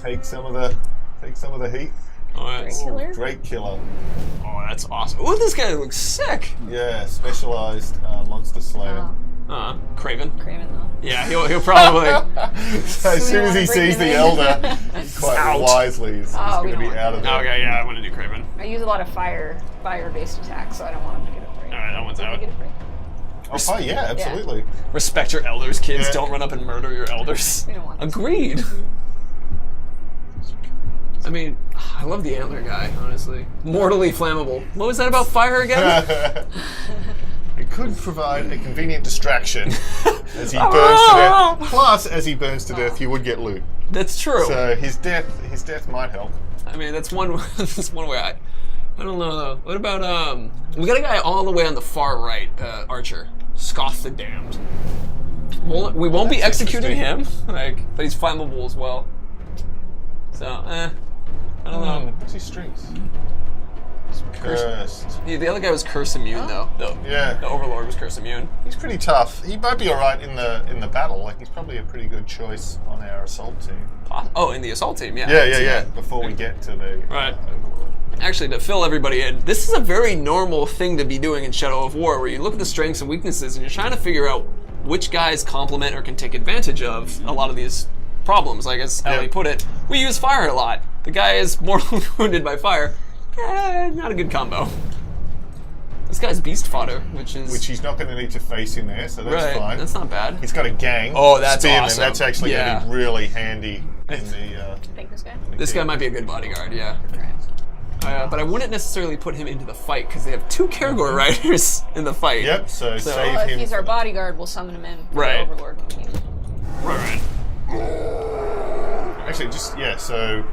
take some of the heat. Oh, that's, Killer? Great killer. oh, that's awesome. Oh, this guy looks sick. Yeah, specialized monster slayer. Craven. Craven though. Yeah, he'll probably. So as soon as he Bring sees him the in. elder, quite Out. wisely is Oh, we going to don't be want out of there. Okay, yeah, I want to do Craven. I use a lot of fire-based attacks, so I don't want him to get afraid. All right, that one's Let me out. get afraid. Oh, fine, yeah, absolutely. Respect your elders, kids. Yeah. Don't run up and murder your elders. We don't want that. Agreed. I mean, I love the antler guy, honestly. Mortally flammable. What was that about fire again? It could provide a convenient distraction as he burns to death. Plus, as he burns to death, you would get loot. That's true. So his death might help. I mean, that's one. That's one way. I don't know though. What about We got a guy all the way on the far right, Archer. Scoff the Damned. We won't be That's executing him, interesting. but he's flammable as well. So, I don't know. What's his strengths? Cursed. Yeah, the other guy was curse immune though. Yeah. The Overlord was curse immune. He's pretty tough. He might be alright in the battle. Like he's probably a pretty good choice on our assault team. Oh, in the assault team, yeah. Yeah. Before we get to the Right. Overlord. Actually, to fill everybody in, this is a very normal thing to be doing in Shadow of War, where you look at the strengths and weaknesses and you're trying to figure out which guys complement or can take advantage of a lot of these problems. Like as Ellie put it, we use fire a lot. The guy is mortally wounded by fire. Not a good combo. This guy's beast fodder, which he's not going to need to face in there, so that's right. fine. That's not bad. He's got a gang. Oh, that's spearmen. awesome. That's actually going to be really handy in the. I think this guy. This guy might be a good bodyguard, yeah. Alright. But I wouldn't necessarily put him into the fight because they have 2 Karagor riders in the fight. Yep, so save Well, him. if he's our bodyguard, we'll summon him in. For Right. the Overlord when we need him. Right. Actually, just, yeah, so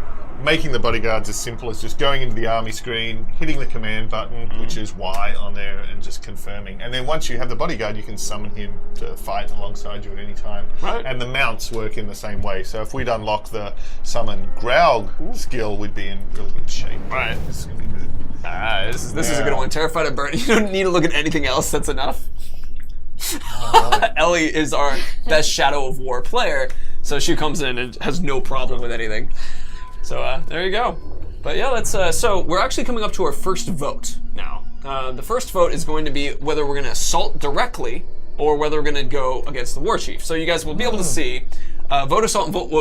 making the bodyguards as simple as just going into the army screen, hitting the command button, which is Y on there, and just confirming. And then once you have the bodyguard, you can summon him to fight alongside you at any time. Right. And the mounts work in the same way. So if we'd unlock the summon Graug skill, we'd be in real good shape. Right. This is going to be good. This is a good one. Terrified of burn. You don't need to look at anything else. That's enough. Ellie is our best Shadow of War player, so she comes in and has no problem with anything. So there you go. But yeah, let's. So we're actually coming up to our first vote now. The first vote is going to be whether we're going to assault directly or whether we're going to go against the War Chief. So you guys will be able to see vote assault and vote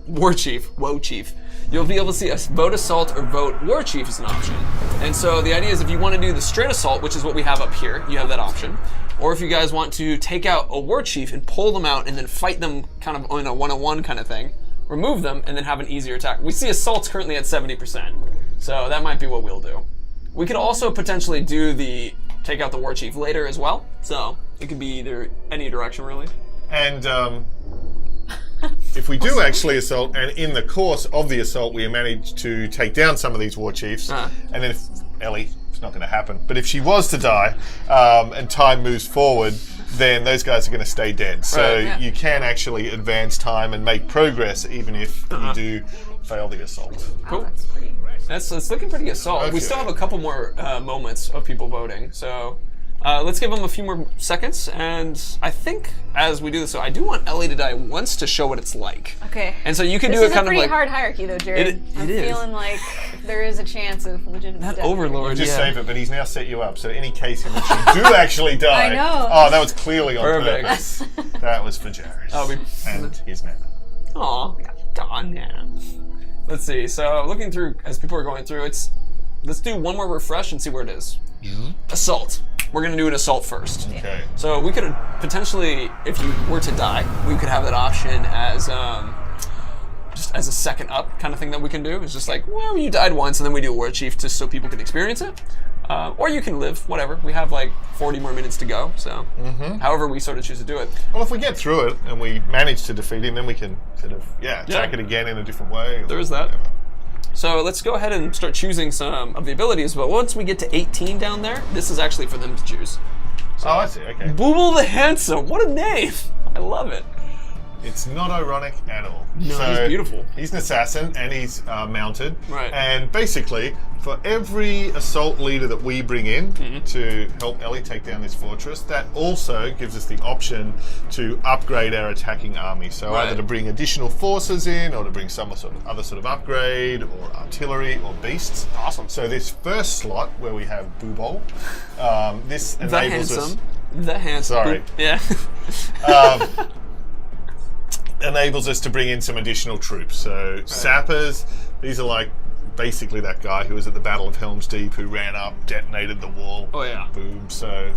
War Chief. Woe Chief. You'll be able to see a vote assault or vote War Chief as an option. And so the idea is if you want to do the straight assault, which is what we have up here, you have that option. Or if you guys want to take out a War Chief and pull them out and then fight them kind of in a one-on-one kind of thing, remove them and then have an easier attack. We see assaults currently at 70%, so that might be what we'll do. We could also potentially do the take out the War Chief later as well, so it could be either any direction really. And if we do actually assault, and in the course of the assault we manage to take down some of these war chiefs, and then if Ellie, it's not going to happen, but if she was to die and time moves forward, then those guys are going to stay dead. So you can actually advance time and make progress even if you do fail the assault. Cool. That's pretty. It's looking pretty assault. Okay. We still have a couple more moments of people voting, so let's give them a few more seconds. And I think as we do this, so I do want Ellie to die once to show what it's like. Okay. And so you can This do it is kind a of pretty like hard hierarchy, though, Jared. It I'm is. feeling like there is a chance of legitimate that death. Overlord. Just yeah. save it, but he's now set you up. So any case in which you do actually die, I know. oh, that was clearly on Perfect. purpose. That was for Jared and his nana. Aw, darn yeah. Let's see. So looking through as people are going through, let's do one more refresh and see where it is. Assault. We're gonna do an assault first. Okay. So we could potentially, if you were to die, we could have that option as just as a second up kind of thing that we can do. It's just like, well, you died once, and then we do War Chief just so people can experience it. Or you can live, whatever. We have like 40 more minutes to go, so however we sort of choose to do it. Well, if we get through it and we manage to defeat him, then we can sort of attack it again in a different way. There is that. So let's go ahead and start choosing some of the abilities, but once we get to 18 down there, this is actually for them to choose. So, Oh, I see, okay. Booble the Handsome, what a name! I love it. It's not ironic at all. No, he's beautiful. He's an assassin and he's mounted. Right. And basically, for every assault leader that we bring in to help Ellie take down this fortress, that also gives us the option to upgrade our attacking army. So either to bring additional forces in, or to bring some other sort of upgrade, or artillery, or beasts. Awesome. So this first slot where we have Boobol, this The enables us. Handsome. The Handsome. Sorry. Yeah. Enables us to bring in some additional troops. So sappers, these are like basically that guy who was at the Battle of Helm's Deep who ran up, detonated the wall. Oh yeah. Boom. So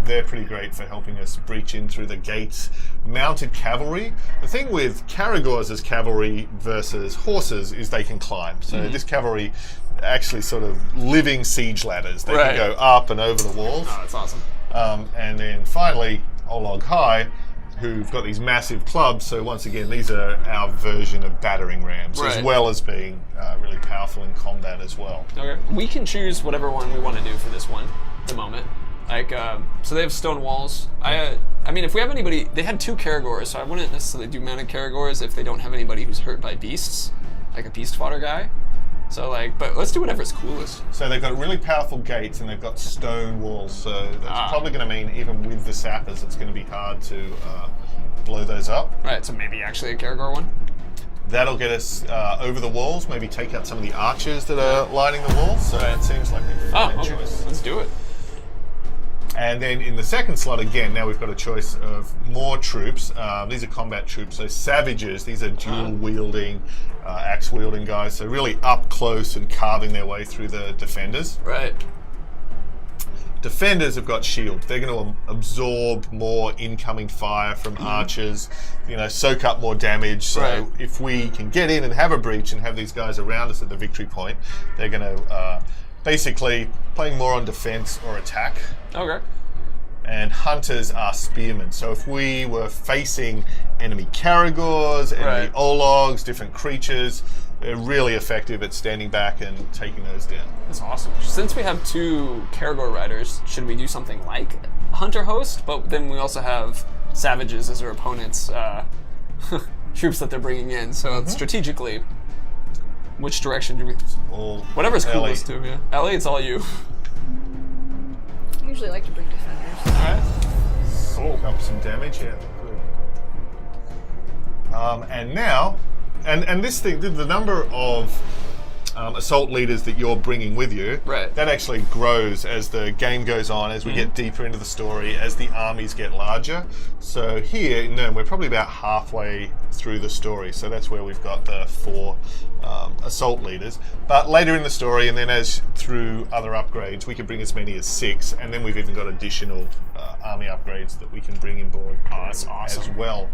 they're pretty great for helping us breach in through the gates. Mounted cavalry. The thing with Karagors as cavalry versus horses is they can climb. So this cavalry actually sort of living siege ladders. They can go up and over the walls. Oh, that's awesome. And then finally, Olog High, who've got these massive clubs. So once again, these are our version of battering rams, as well as being really powerful in combat as well. Okay. We can choose whatever one we want to do for this one at the moment. Like, so they have stone walls. I mean, if we have anybody, they had 2 Karagors, so I wouldn't necessarily do mounted Karagors if they don't have anybody who's hurt by beasts, like a beast fodder guy. So like, but let's do whatever's coolest. So they've got really powerful gates and they've got stone walls. So that's probably going to mean even with the sappers, it's going to be hard to blow those up. Right. So maybe actually a Karagor one. That'll get us over the walls. Maybe take out some of the archers that are lining the walls. So it seems like a fine choice. Let's do it. And then in the second slot, again, now we've got a choice of more troops. These are combat troops, so savages. These are dual-wielding, axe-wielding guys, so really up close and carving their way through the defenders. Right. defenders have got shields. They're going to absorb more incoming fire from archers, you know, soak up more damage. So if we can get in and have a breach and have these guys around us at the victory point, they're going to basically playing more on defense or attack. Okay. And hunters are spearmen. So if we were facing enemy Caragors, enemy Ologs, different creatures, they're really effective at standing back and taking those down. That's awesome. Since we have 2 Caragor riders, should we do something like Hunter Host? But then we also have Savages as our opponents' troops that they're bringing in. So strategically, which direction do we... Whatever's coolest to you. Ellie, it's all you. I usually like to bring defenders. Alright. Soak up some damage, yeah. Good. And now, and this thing, the number of assault leaders that you're bringing with you, that actually grows as the game goes on, as we get deeper into the story, as the armies get larger. So here, we're probably about halfway through the story, so that's where we've got the 4 assault leaders. But later in the story, and then as through other upgrades, we can bring as many as 6, and then we've even got additional army upgrades that we can bring in board that's awesome. as well.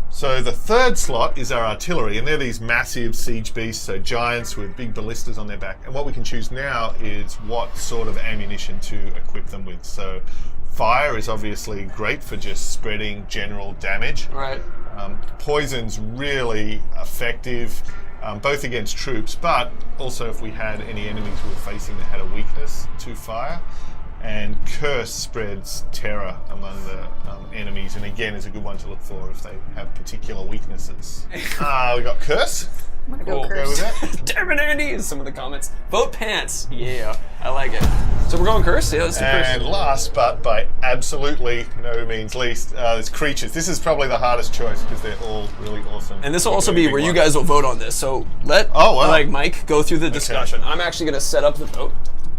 So the third slot is our artillery, and they're these massive siege beasts, so giants with big ballistas on their back. And what we can choose now is what sort of ammunition to equip them with. So fire is obviously great for just spreading general damage. Right. Poison's really effective, both against troops, but also if we had any enemies we were facing that had a weakness to fire. And curse spreads terror among the enemies, and again is a good one to look for if they have particular weaknesses. We got curse. I'm gonna go Go curse. with that. Damn it, Andy! Is some of the comments. Vote pants. Yeah, I like it. So we're going curse. Yeah, let's do curse. And last, but by absolutely no means least, there's creatures. This is probably the hardest choice because they're all really awesome. And this will also be where you guys will vote on this. So let Mike go through the discussion. I'm actually gonna set up the vote,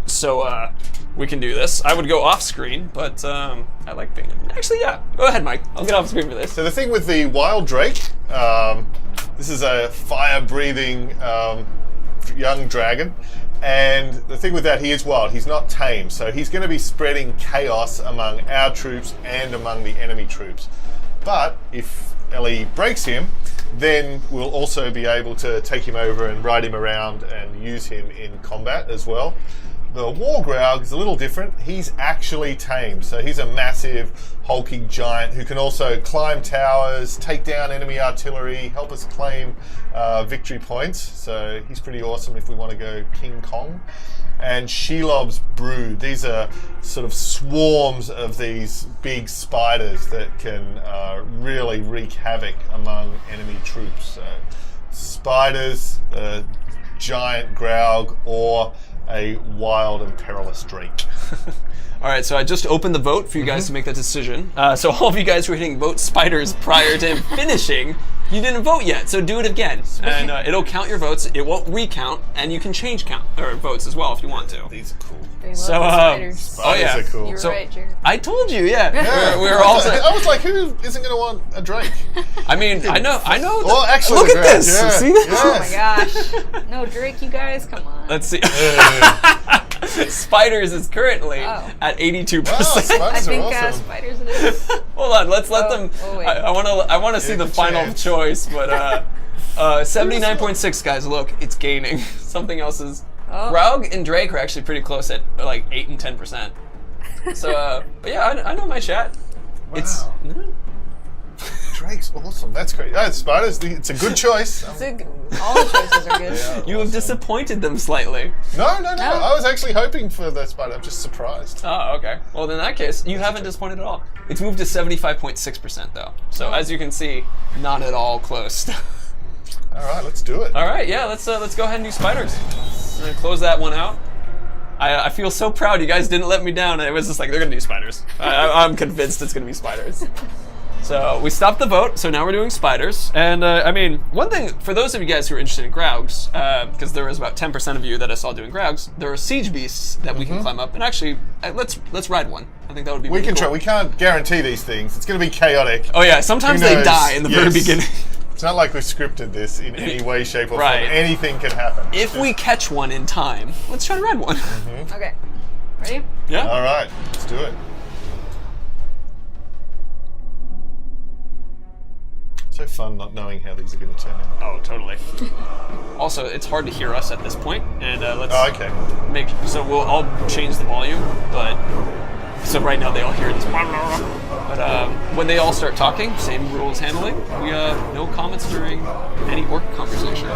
so we can do this. I would go off screen, but I like being. Actually, yeah. Go ahead, Mike. I'll get off screen for this. So the thing with the wild drake, this is a fire-breathing young dragon, and the thing with that, he is wild. He's not tame, so he's going to be spreading chaos among our troops and among the enemy troops. But if Ellie breaks him, then we'll also be able to take him over and ride him around and use him in combat as well. The Wargraug is a little different. He's actually tame, so he's a massive, hulking giant who can also climb towers, take down enemy artillery, help us claim victory points. So he's pretty awesome if we want to go King Kong. And Shelob's brood. These are sort of swarms of these big spiders that can really wreak havoc among enemy troops. So spiders, giant Graug, or a wild and perilous drake. All right, so I just opened the vote for you guys to make that decision. So all of you guys who are hitting vote spiders prior to him finishing, you didn't vote yet, so do it again. And it'll count your votes. It won't recount, and you can change votes as well if you want to. These are cool. They love the spiders. Spiders are cool. You're So- right, Jared. I told you, yeah. Yeah. We're all. I was like, who isn't going to want a drake? I mean, I know. Well, actually, Look the at Graug, this. yeah. See this? Yes. Oh my gosh. No Drake, you guys, come on. Let's see. Spiders is currently at 82%. Wow, I spiders think are awesome. spiders it is. Hold on, let's let them. wait. I want to see the Give final chance. choice, but 79.6 guys. Look, it's gaining. Something else is. Oh. Graug and Drake are actually pretty close at like 8 and 10%. So, but yeah, I know my chat. It's. Drake's awesome. That's great. Spiders, it's a good choice. All the choices are good. You have disappointed them slightly. No. I was actually hoping for the spider. I'm just surprised. Oh, okay. Well, in that case, you haven't disappointed at all. It's moved to 75.6% though. So as you can see, not at all close. All right, let's do it. All right, yeah, let's go ahead and do spiders. I'm gonna close that one out. I feel so proud. You guys didn't let me down. It was just like they're gonna do spiders. I'm convinced it's gonna be spiders. So we stopped the vote. So now we're doing spiders. And I mean, one thing for those of you guys who are interested in Graugs, because there was about 10% of you that I saw doing Graugs, there are siege beasts that we can climb up. And actually, let's ride one. I think that would be. We really can cool. try. We can't guarantee these things. It's going to be chaotic. Oh yeah, sometimes Who they knows? die in the very Yes. beginning. It's not like we scripted this in any way, shape, or Right. form. Anything can happen. If we catch one in time, let's try to ride one. Okay. Ready? Yeah. All right, let's do it. So fun not knowing how these are going to turn out. Oh, totally. Also, it's hard to hear us at this point, and let's Oh, okay. I'll change the volume, but so right now they all hear this. But when they all start talking, same rules handling. We no comments during any orc conversation.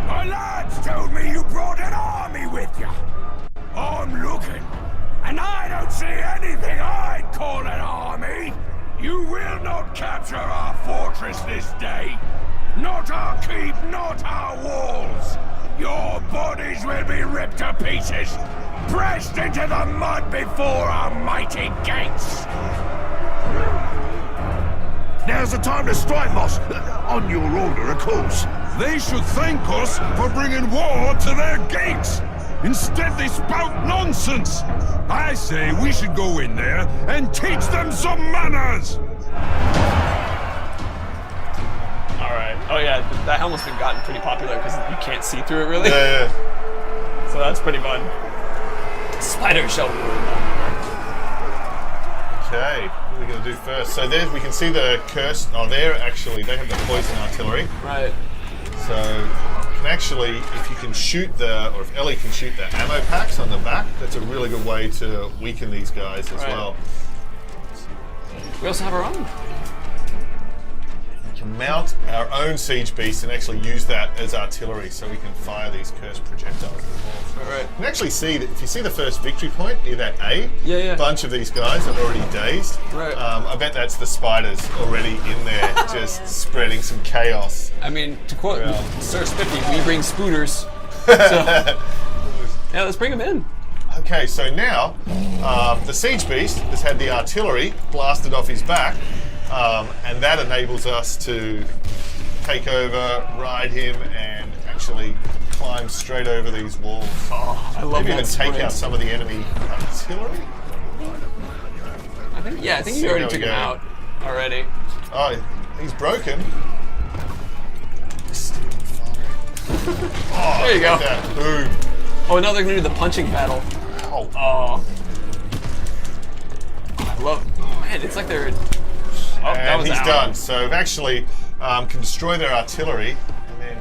My lads told me you brought an army with you. I'm looking, and I don't see anything I'd call an army. You will not capture our fortress this day. Not our keep, not our walls. Your bodies will be ripped to pieces, pressed into the mud before our mighty gates. Now's the time to strike, boss. On your order, of course. They should thank us for bringing war to their gates. Instead, they spout nonsense. I say we should go in there and teach them some manners. All right. Oh yeah, that helmet's been gotten pretty popular because you can't see through it really. Yeah. So that's pretty fun. Spider shell rule. Okay, what are we going to do first? So there we can see the curse. Oh, there actually, they have the poison artillery. Right. So you can actually, if you can shoot or if Ellie can shoot the ammo packs on the back, that's a really good way to weaken these guys as well. We also have our own. We can mount our own siege beast and actually use that as artillery, so we can fire these cursed projectiles at the walls. Right. You can actually see that if you see the first victory point near that A, Yeah. bunch of these guys are already dazed. Right. I bet that's the spiders already in there, just spreading some chaos. I mean, to quote Yeah. Sir Spiffy, we bring spooters. So, yeah, let's bring them in. Okay, so now the siege beast has had the artillery blasted off his back, and that enables us to take over, ride him, and actually climb straight over these walls. Oh, I love Maybe that even take sprint. out some of the enemy artillery. I think So you already there took we him go. out already. Oh, he's broken. There you go. Like that. Boom. Oh, now they're gonna do the punching battle. Oh. Oh. I love. Man, it's like they're. Oh, that And was he's out. done. So we've actually can destroy their artillery, and then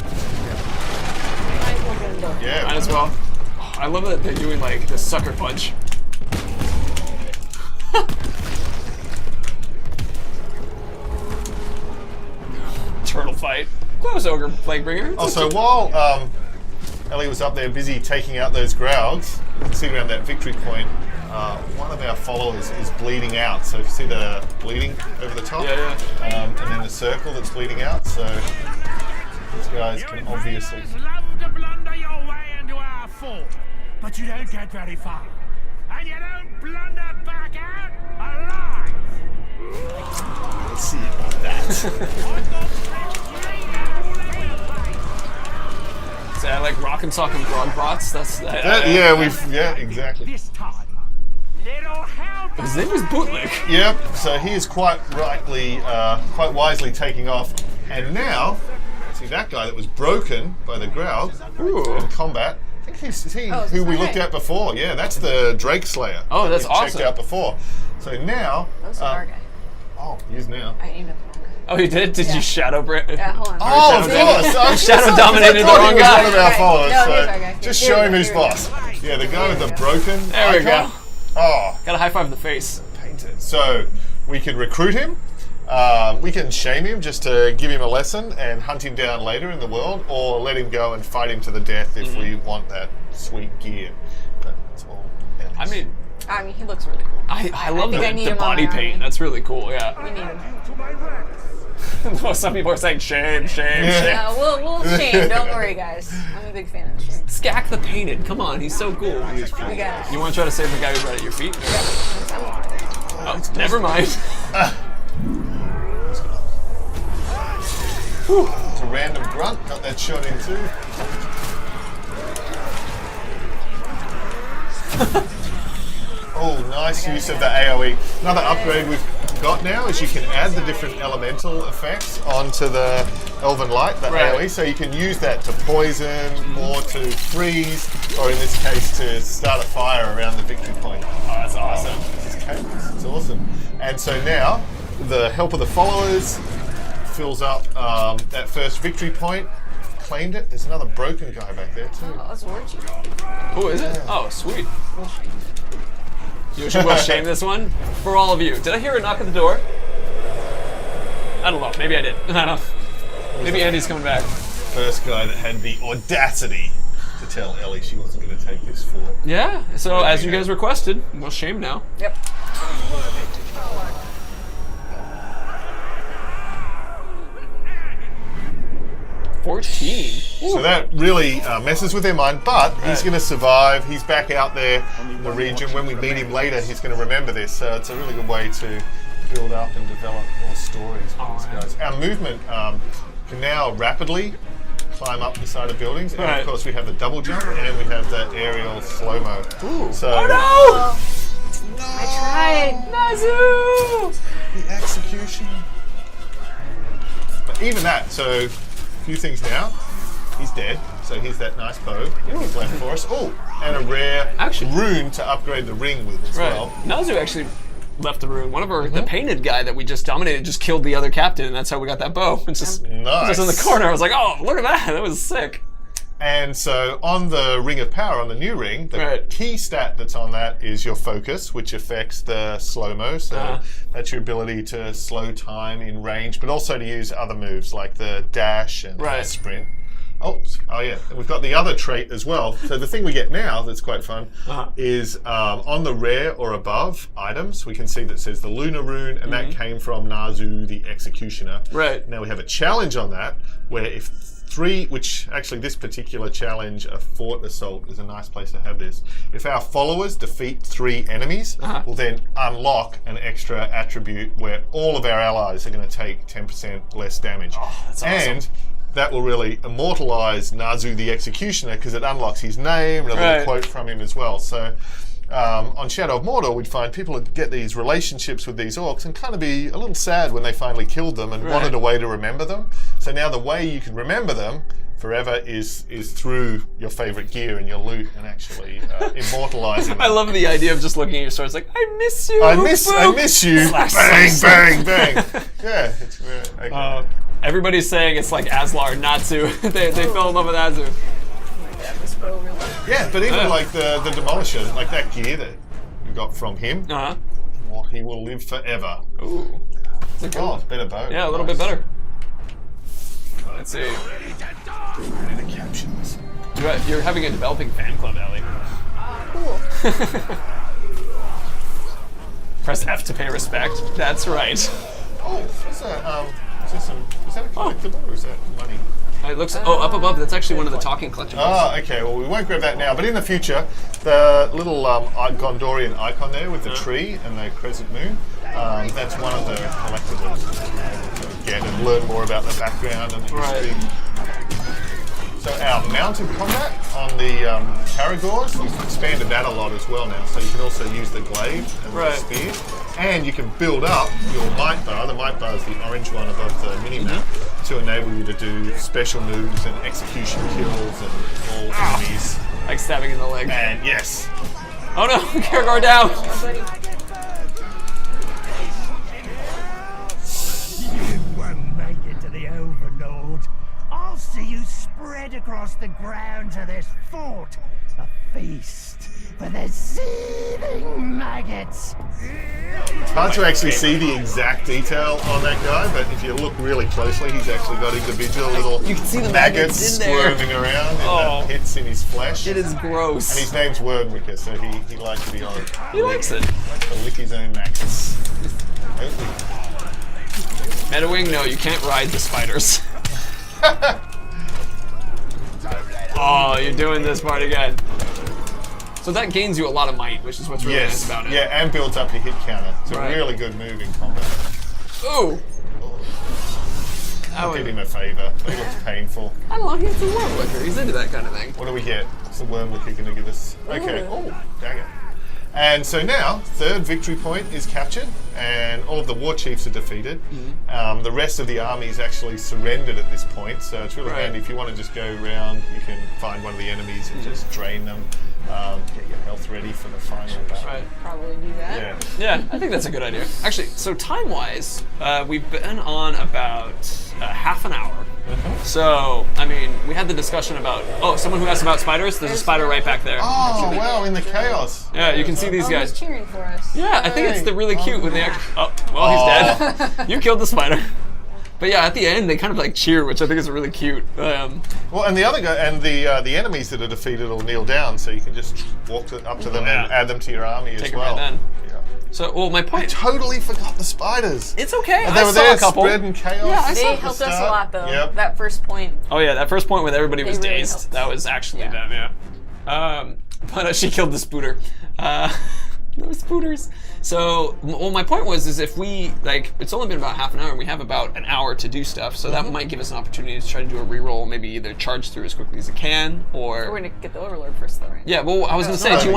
yeah, Might as well. Oh, I love that they're doing like the sucker punch. Turtle fight. Close ogre Plaguebringer. It's Also, like- while Ellie was up there busy taking out those Growls, you can see around that victory point, one of our followers is bleeding out. So if you see the bleeding over the top, Yeah. and then the circle that's bleeding out, so these guys can obviously... love to blunder your way into our fort, but you don't get very far. And you don't blunder back out alive. Let's see about that. Is that like rock and sock and grog brats? That's that. Yeah, exactly. This time, little help. His name is Bootlick. Yep, so he is quite wisely taking off. And now, see that guy that was broken by the Growl Ooh. in combat. I think he's Oh, is who this we that looked guy? at before. Yeah, that's the Drake Slayer. Oh, that's that we awesome. Checked out before. So now, That's our guy. oh, he is now. I aimed at the wrong guy. Oh, you did? Did Yeah. you shadow brand? Yeah, hold on. Oh, of course! I was Shadow just- dominated I thought the wrong he was guy. one of our Right. followers. No, so he's our guy. just Here show we him go, who's here we go. boss. Yeah, the guy with the broken There we icon. go. Oh, Got a high five in the face. painted. So we can recruit him. We can shame him just to give him a lesson and hunt him down later in the world, or let him go and fight him to the death if we want that sweet gear. But it's all Ellie's. I mean, He looks really cool. I love think I need the him on body my paint. army. That's really cool. Yeah. We need him. To my ranks. Well, some people are saying shame, shame, Yeah. shame. We'll shame. Don't worry, guys. I'm a big fan of shame. Skak the Painted. Come on, he's so cool. He is We pretty. got it. You want to try to save the guy who's right at your feet? Oh, never mind. Whew. It's a random grunt. Got that shot in too. Oh, nice use of the AoE. Another upgrade we've got now is you can add the different elemental effects onto the Elven Light, the AoE, so you can use that to poison or to freeze, or in this case to start a fire around the victory point. Oh, that's awesome. It's awesome. And so now, the help of the followers fills up that first victory point. Claimed it. There's another broken guy back there too. Oh, that's Warchi. Oh, is it? Oh, sweet. You should will shame this one for all of you. Did I hear a knock at the door? I don't know. Maybe I did. I don't know. Maybe Andy's coming back. First guy that had the audacity to tell Ellie she wasn't going to take this forward. Yeah. So as you guys requested, we'll shame now. Yep. 14. So that really messes with their mind, but he's going to survive. He's back out there in the region. When we meet him later, he's going to remember this. So it's a really good way to build up and develop more stories with these guys. Our movement can now rapidly climb up the side of buildings, and of course we have the double jump, and we have the aerial slow-mo. So, oh no! I tried! Nazu! The execution. But even that, so a few things now. He's dead, so here's that nice bow that he's left for us. Oh, and a rare rune to upgrade the ring with as well. Nazu actually left the rune. One of our, the painted guy that we just dominated, just killed the other captain, and that's how we got that bow. It's just, nice. Just in the corner. I was like, oh, look at that. That was sick. And so on the Ring of Power, on the new ring, the key stat that's on that is your focus, which affects the slow-mo. So that's your ability to slow time in range, but also to use other moves like the dash and the sprint. Oh yeah, and we've got the other trait as well. So the thing we get now that's quite fun is on the rare or above items, we can see that says the Lunar Rune, and that came from Nazu the Executioner. Right. Now we have a challenge on that, where if which actually this particular challenge, a fort assault, is a nice place to have this. If our followers defeat 3 enemies, we'll then unlock an extra attribute where all of our allies are going to take 10% less damage. Oh, that's awesome. And that will really immortalize Nazu the Executioner because it unlocks his name and a little quote from him as well. So on Shadow of Mordor, we'd find people would get these relationships with these orcs and kind of be a little sad when they finally killed them and wanted a way to remember them. So now the way you can remember them forever is through your favorite gear and your loot and actually immortalizing them. I love the idea of just looking at your sword. It's like, I miss you. I miss you. Slash, bang, slash, bang, bang. Yeah, it's okay. Everybody's saying it's like Aslar, Natsu. they fell in love with Azu. Yeah, but even like the Demolisher, like that gear that you got from him, well, he will live forever. Ooh. It's a good one. Better bow. Yeah, a little bit better. Let's see. Ready to capture this. You're having a developing fan club, Ellie. Cool. Press F to pay respect. That's right. Oh, is that a collectible or is that money? It looks up above. That's actually one of the talking collectibles. Oh, okay. Well, we won't grab that now. But in the future, the little Gondorian icon there with the tree and the crescent moon, that's one of the collectibles to get and learn more about the background and the history. So our mounted combat on the Caragors, we've expanded that a lot as well now. So you can also use the glaive and the spear. And you can build up your might bar. The might bar is the orange one above the mini-map to enable you to do special moves and execution kills and all enemies. Like stabbing in the leg. And yes. Oh no, Caragor down! You won't make it to the Overlord. I'll see you spread across the grounds of this fort. A feast for the seething maggots. It's hard to actually see the exact detail on that guy, but if you look really closely, he's actually got individual little maggots squirming around in the pits in his flesh. It is gross. And his name's Wormwicker, so he likes to be on. He likes it. To lick his own maggots. Metawing, no, you can't ride the spiders. Oh, you're doing this part again. So that gains you a lot of might, which is what's really nice about it. Yeah, and builds up your hit counter. It's a really good move in combat. Ooh! I'll give him a favour. It looks painful. I don't know, he has a Wormwicker. He's into that kind of thing. What do we get? What's the Wormwicker going to give us? Okay. Oh, dagger. And so now, third victory point is captured, and all of the war chiefs are defeated. The rest of the army is actually surrendered at this point, so it's really handy if you want to just go around, you can find one of the enemies and just drain them, get your health ready for the final battle. Right. Probably do that. Yeah. Yeah, I think that's a good idea. Actually, so time-wise, we've been on about half an hour. So, I mean, we had the discussion about, someone who asked about spiders, there's a spider right back there. Oh, wow, in the chaos. Yeah, you can see these guys. He's cheering for us. Yeah, I think it's really cute when they actually, he's dead. You killed the spider. But yeah, at the end, they kind of like cheer, which I think is really cute. Well, and the other guy, and the enemies that are defeated will kneel down, so you can just walk up to them and add them to your army as well. Take them right then. Yeah. So, well, my point. I totally forgot the spiders. It's okay. They were saw there a couple. spreading chaos. Yeah, I They saw at the helped us a lot, though. Yep. That first point. Oh yeah, that first point when everybody was They really dazed. helped. That was actually them. Yeah. But she killed the spooter. No spooters. So, well, my point was, is if we, it's only been about half an hour and we have about an hour to do stuff, so that might give us an opportunity to try to do a reroll, maybe either charge through as quickly as it can, or... We're gonna get the Overlord first, though, right? Yeah, well, I was gonna say, do you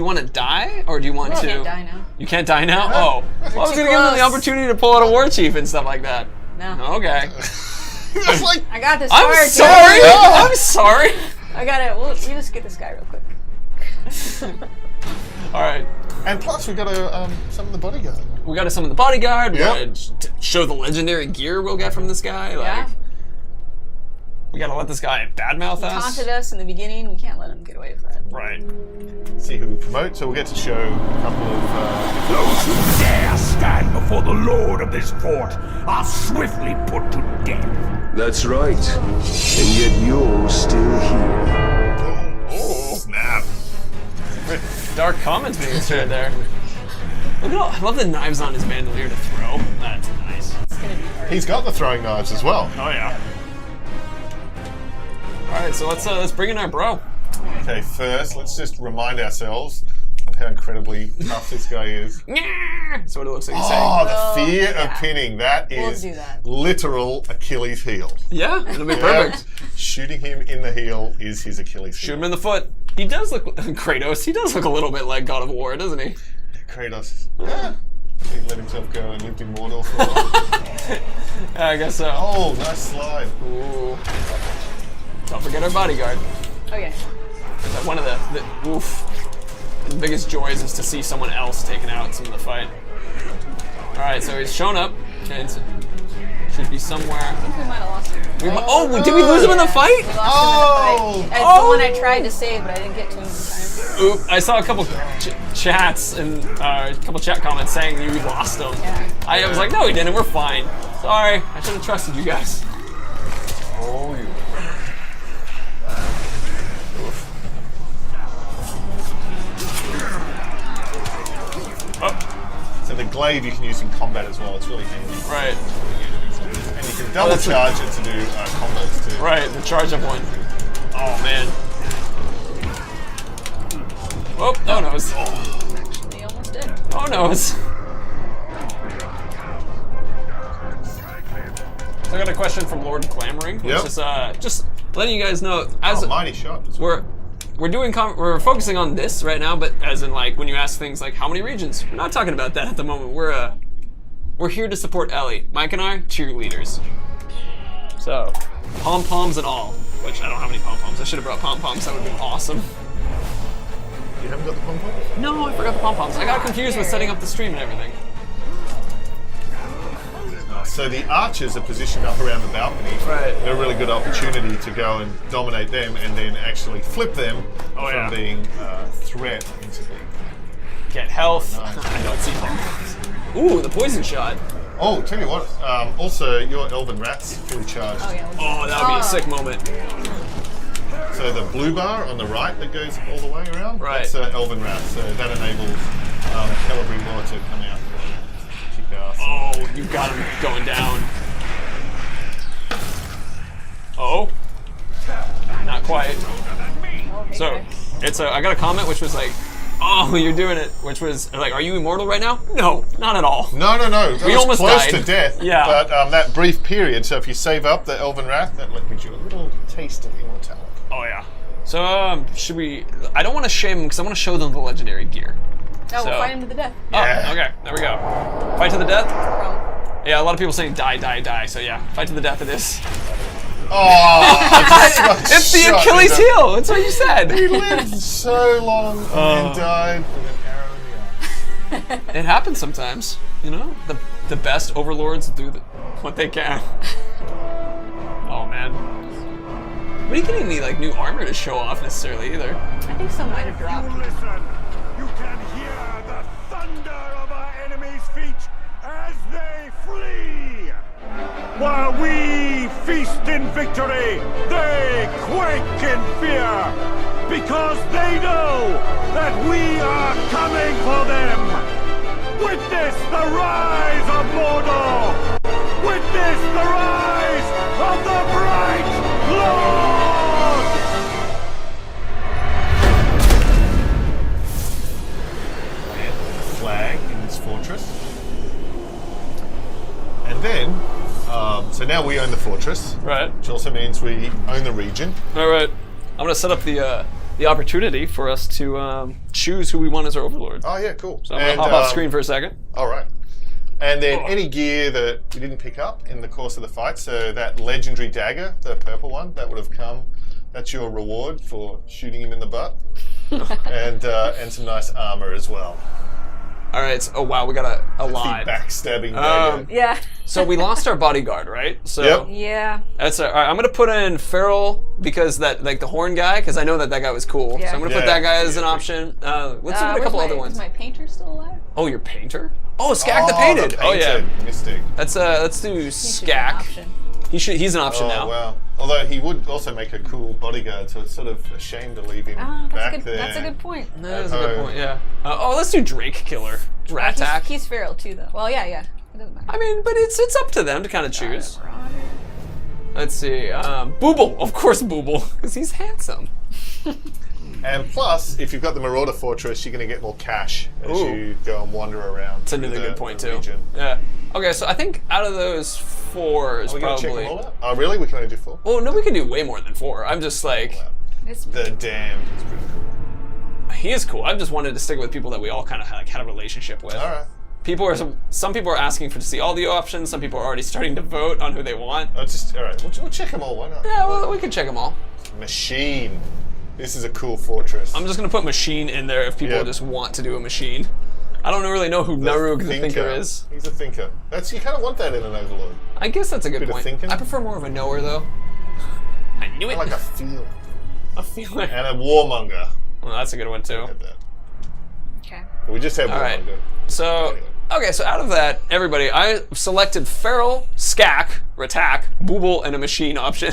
want to die, or do you want to... You can't die now. You can't die now? Oh. Well, I was too gonna give them the close. opportunity to pull out a war chief and stuff like that. No. Okay. That's like, I got this. I'm fire, sorry! kid. I'm sorry! I got it. Well, you just get this guy real quick. Alright. and plus we got to summon the bodyguard. We gotta summon the bodyguard. We Yep. gotta show the legendary gear we'll get from this guy. Yeah. We gotta let this guy badmouth us. Taunted us in the beginning. We can't let him get away with that. Right. See who we promote. So we'll get to show a couple of. Those who dare stand before the lord of this fort are swiftly put to death. That's right. And yet you're still here. Oh, snap! Dark comments being shared there. Look at all, I love the knives on his bandolier to throw. That's nice. It's gonna be hard. He's got the throwing knives as well. Oh yeah. All right, so let's bring in our bro. Okay, first let's just remind ourselves of how incredibly tough this guy is. That's what it looks like he's saying. Oh, Well, the fear of yeah. pinning. That We'll is do that. literal Achilles heel. Yeah, it'll be Yeah. perfect. Shooting him in the heel is his Achilles heel. Shoot him in the foot. He does look Kratos. He does look a little bit like God of War, doesn't he? Kratos. Yeah. He let himself go and lived in Mordor for a while. Yeah, I guess so. Oh, nice slide. Ooh. Don't forget our bodyguard. Oh yeah. One of the biggest joys is to see someone else taking out some of the fight. All right, so he's shown up and should be somewhere. I think we might have lost him. Did we lose him in the fight? We lost him in the fight. It's the one I tried to save, but I didn't get to him in time. Oop, I saw a couple chats and a couple chat comments saying you lost him. Yeah. I was like, no, he didn't. We're fine. Sorry, I should have trusted you guys. Oh, you. So the glaive you can use in combat as well. It's really handy. Right, And you can double that's a- charge it to do combos too. right. The charge up one. Oh man. Oh, no nose. He almost did. Oh nose. So I got a question from Lord Clamoring, which Yep. is just letting you guys know as Oh, mighty shot. as well. we're focusing on this right now, but as in like when you ask things like how many regions, we're not talking about that at the moment. We're here to support Ellie. Mike and I, cheerleaders. So pom poms and all. Which I don't have any pom poms. I should have brought pom poms. That would have been awesome. You haven't got the pom pom? No, I forgot the pom poms. I got confused with setting up the stream and everything. So the archers are positioned up around the balcony. Right. They're a really good opportunity to go and dominate them and then actually flip them Oh, from yeah. being a threat into being. Get health. Nice. I don't see pom poms. Ooh, the poison shot. Oh, tell you what, also your Elven Rat's fully charged. Oh yeah. Oh, that would be a sick moment. So the blue bar on the right that goes all the way around, Right. that's Elven Rat. So that enables Celebrimbor to come out and kick ass. Oh, you got him going down. Oh, not quite. So it's I got a comment which was like, "Oh, you're doing it," which was like, "Are you immortal right now?" No, not at all. No. That We was almost close died. to death. Yeah. But that brief period, so if you save up the Elven Wrath, that gives you a little taste of immortality. Oh yeah. So, should we... I don't want to shame them because I want to show them the legendary gear. Oh, So- we'll fight him to the death. Yeah. Oh, okay. There we go. Fight to the death? Wrong. Yeah, a lot of people saying die, die, die. So yeah, fight to the death it is. Oh, It's the Achilles heel. That's what you said. He lived so long and then died with an arrow in the eye. It happens sometimes. You know, the best overlords do what they can. Oh man. We didn't get any like new armor to show off necessarily either. I think some might have dropped. Listen, you can hear the thunder of our enemies' feet as they flee. While we feast in victory, they quake in fear, because they know that we are coming for them. Witness the rise of Mordor! Witness the rise of the bright Lord! Flag in this fortress. And then, so now we own the fortress, Right. which also means we own the region. All right. I'm gonna set up the opportunity for us to choose who we want as our overlord. Oh yeah, cool. So I'm gonna hop off screen for a second. All right. And then any gear that we didn't pick up in the course of the fight, so that legendary dagger, the purple one, that would have come. That's your reward for shooting him in the butt, and some nice armor as well. All right. So, oh wow, we got a lot. The backstabbing dagger. Yeah. So we lost our bodyguard, right? So Yep. Yeah. that's all right. I'm gonna put in Farrell because that like the horn guy because I know that guy was cool. Yeah. So I'm gonna put Yeah. that guy as an option. Let's look at a couple other ones. Is my painter still alive? Oh, your painter? Oh, Skak the Painted. Oh yeah. Mystic. Let's do He should be an Skak. option. He's an option Oh now. wow. Although he would also make a cool bodyguard, so it's sort of a shame to leave him Ah, back that's a good. there. That's a good point. That is a good point. Yeah. Oh, let's do Drake Killer. Rat He's, Attack. he's feral too, though. Well, yeah. It doesn't matter. I mean, but it's up to them to kind of choose. Marauder. Let's see. Booble, of course, Booble, because he's handsome. And plus, if you've got the Marauder Fortress, you're going to get more cash as Ooh. you go and wander around. That's another good point too. Region. Yeah. Okay, so I think out of those four is Are we going to check probably. them all out? Oh, really? We can only do 4? Well, no, we can do way more than 4. I'm just like, It's The Damned is pretty cool. he is cool. I've just wanted to stick with people that we all kind of had a relationship with. All right. Some people are asking to see all the options. Some people are already starting to vote on who they want. All right. We'll check them all. Why not? Yeah, well, we can check them all. Machine. This is a cool fortress. I'm just gonna put machine in there if people Yep. just want to do a machine. I don't really know who Narug the Thinker is. He's a thinker. You kind of want that in an Overlord. I guess that's a good Bit of point. thinking. I prefer more of a knower though. I knew I it. like a feel. A feeler. And a warmonger. Well, that's a good one too. Had that. okay. We just had All right. warmonger. So, okay, so out of that, everybody, I selected Feral, Skak, Ratak, Booble, and a machine option.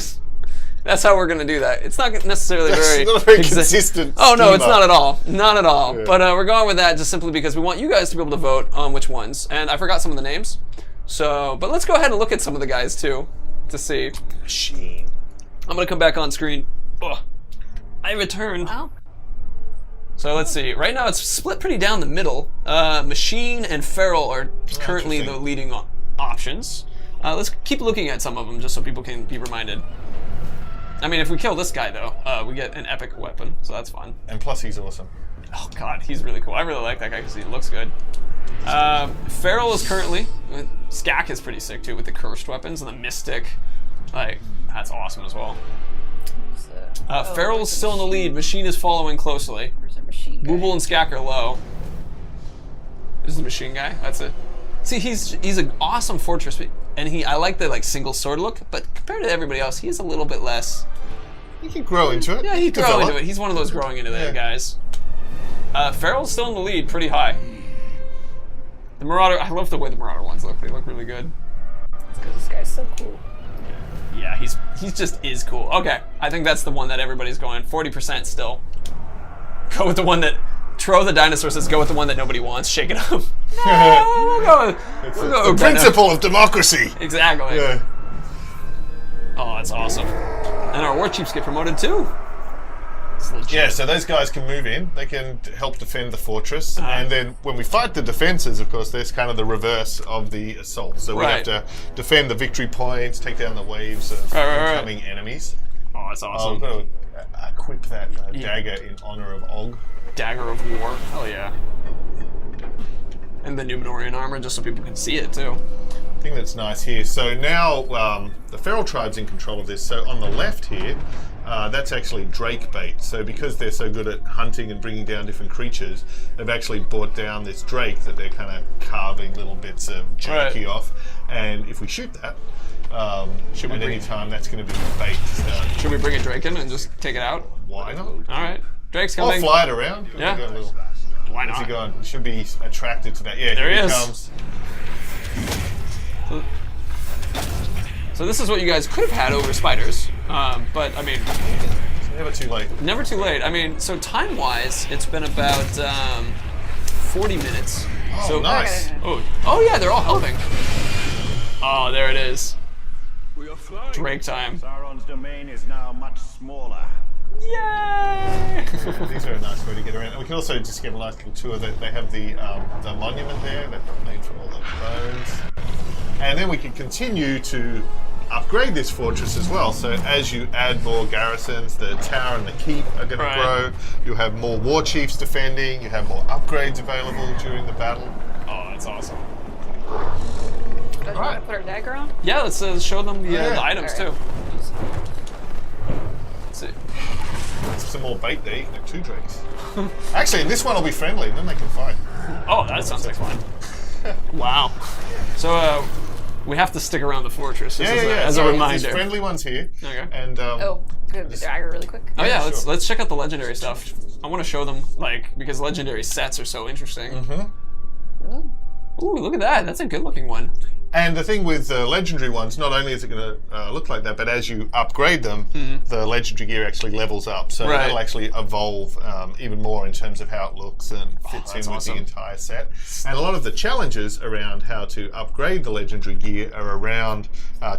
That's how we're gonna do that. It's not necessarily That's very not a very consistent Oh no, it's schema. not at all. Not at all. Yeah. But we're going with that just simply because we want you guys to be able to vote on which ones. And I forgot some of the names. So, but let's go ahead and look at some of the guys too to see. Machine. I'm gonna come back on screen. Ugh. I returned. Well, So let's see. Right now it's split pretty down the middle. Machine and Feral are currently the interesting. leading options. Let's keep looking at some of them just so people can be reminded. I mean, if we kill this guy though, we get an epic weapon, so that's fun. And plus, he's awesome. Oh god, he's really cool. I really like that guy because he looks good. Feral is currently. Skak is pretty sick too with the cursed weapons and the mystic. Like, that's awesome as well. Feral is still in the lead. Machine is following closely. where's our machine guy? Booble and Skak are low. This is the machine guy. That's it. See, he's an awesome fortress, and I like the single sword look. But compared to everybody else, he's a little bit less. You can grow into it. Yeah, he grow Develop. into it. He's one of those growing into Yeah. it guys. Feral's still in the lead, pretty high. The Marauder, I love the way the Marauder ones look. They look really good. Because this guy's so cool. Yeah, he's just is cool. Okay, I think that's the one that everybody's going. 40% still. Go with the one that Tro the dinosaur says. Go with the one that nobody wants. Shake it up. No, we'll go with, It's we'll the go with principle of democracy. Exactly. Yeah. Oh, that's awesome. And our war chiefs get promoted too. It's legit. Yeah, so those guys can move in. They can help defend the fortress. And then when we fight the defenses, of course, there's kind of the reverse of the assault. So we have Right. to defend the victory points, take down the waves of Right. incoming enemies. Oh, that's Oh, awesome. we've got equip that dagger in honor of Og. Dagger of War. Hell yeah. And the Numenorian armor, just so people can see it too. Thing that's nice here. So now the feral tribe's in control of this. So on the left here, that's actually drake bait. So because they're so good at hunting and bringing down different creatures, they've actually brought down this drake that they're kind of carving little bits of jerky off. And if we shoot that, at any time, that's going to be bait to start. Should we bring a drake in and just take it out? Why not? All right, Drake's coming. I'll fly it around. Yeah. Why not? Where's he going? He should be attracted to that. Yeah, there here he is. Comes. So this is what you guys could have had over spiders, but I mean, It's never too late. Never too late. I mean, so time-wise, it's been about 40 minutes. Oh, so nice. Oh yeah, they're all helping. Oh, there it is. We are flying. Drake time. Sauron's domain is now much smaller. Yay! Yeah, these are a nice way to get around. And we can also just get a nice little tour. They have the monument there that got made from all the bones. And then we can continue to upgrade this fortress as well. So as you add more garrisons, the tower and the keep are going to grow. You'll have more war chiefs defending. You have more upgrades available during the battle. Oh, that's awesome. Do you want to put our dagger on? Yeah, let's show them the items All right. too. Let's see. Some more bait there. You can have 2 drakes. Actually, this one will be friendly, and then they can fight. Oh, that sounds like fun. Wow. So we have to stick around the fortress as a reminder. There's friendly ones here. Okay. And Grab the dagger really quick. Oh yeah, sure. let's check out the legendary stuff. I want to show them, like, because legendary sets are so interesting. Ooh, look at that. That's a good looking one. And the thing with the legendary ones, not only is it going to look like that, but as you upgrade them, the legendary gear actually levels up. So that'll actually evolve even more in terms of how it looks and fits in with the entire set. And a lot of the challenges around how to upgrade the legendary gear are around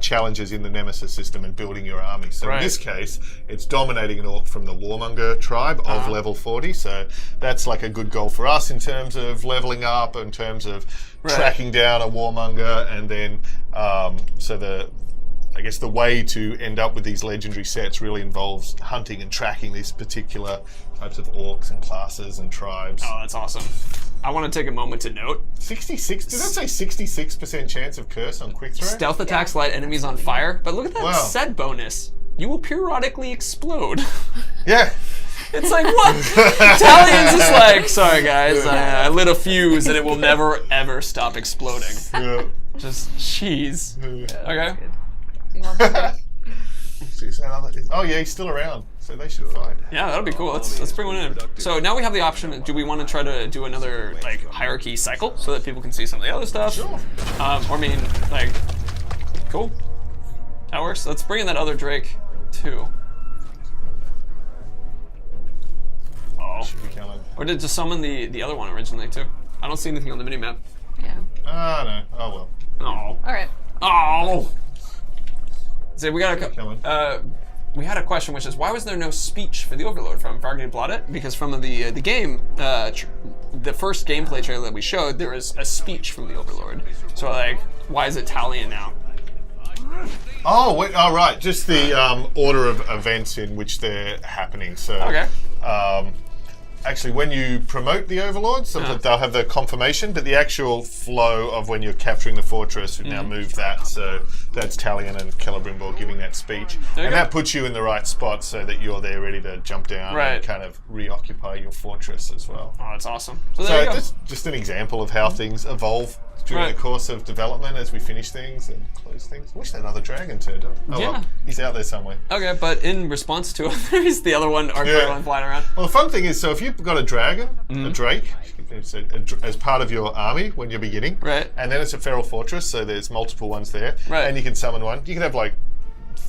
challenges in the Nemesis system and building your army. So in this case, it's dominating an orc from the Warmonger tribe of level 40. So that's like a good goal for us in terms of leveling up, in terms of tracking down a Warmonger, and then I guess the way to end up with these legendary sets really involves hunting and tracking these particular types of orcs and classes and tribes. Oh, that's awesome. I want to take a moment to note. 66, did that say 66% chance of curse on quick throw? Stealth attacks light enemies on fire, but look at that set bonus. You will periodically explode. Yeah. It's like, what? Italian's just like, sorry guys, I lit a fuse and it will never ever stop exploding. Yeah. Just cheese. Okay. Do you want that? Oh yeah, he's still around, so they should fight. Yeah, that'll be cool. Let's bring one in. So now we have the option. Do we want to try to do another like hierarchy cycle so that people can see some of the other stuff? Sure. Or I mean, like, cool. That works. Let's bring in that other Drake too. Should be coming. Or did to summon the other one originally too? I don't see anything on the minimap. Yeah. No. Oh well. Oh. All right. Oh. So we got we had a question, which is why was there no speech for the Overlord from Fargate Blotted? Because from the game, the first gameplay trailer that we showed, there was a speech from the Overlord. So like, why is it Talion now? Oh, wait, oh right, just the order of events in which they're happening. So, actually, when you promote the Overlord, sometimes they'll have the confirmation, but the actual flow of when you're capturing the fortress, we've now moved that. So that's Talion and Celebrimbor giving that speech, and that puts you in the right spot so that you're there ready to jump down and kind of reoccupy your fortress as well. Oh, that's awesome. So that's just an example of how things evolve during the course of development as we finish things and close things. I wish that other dragon turned up. Oh, well, he's out there somewhere. Okay, but in response to there's the other one, archer one flying around. Well, the fun thing is, so if you've got a dragon, a drake, as part of your army when you're beginning, and then it's a feral fortress, so there's multiple ones there, and you can summon one. You can have like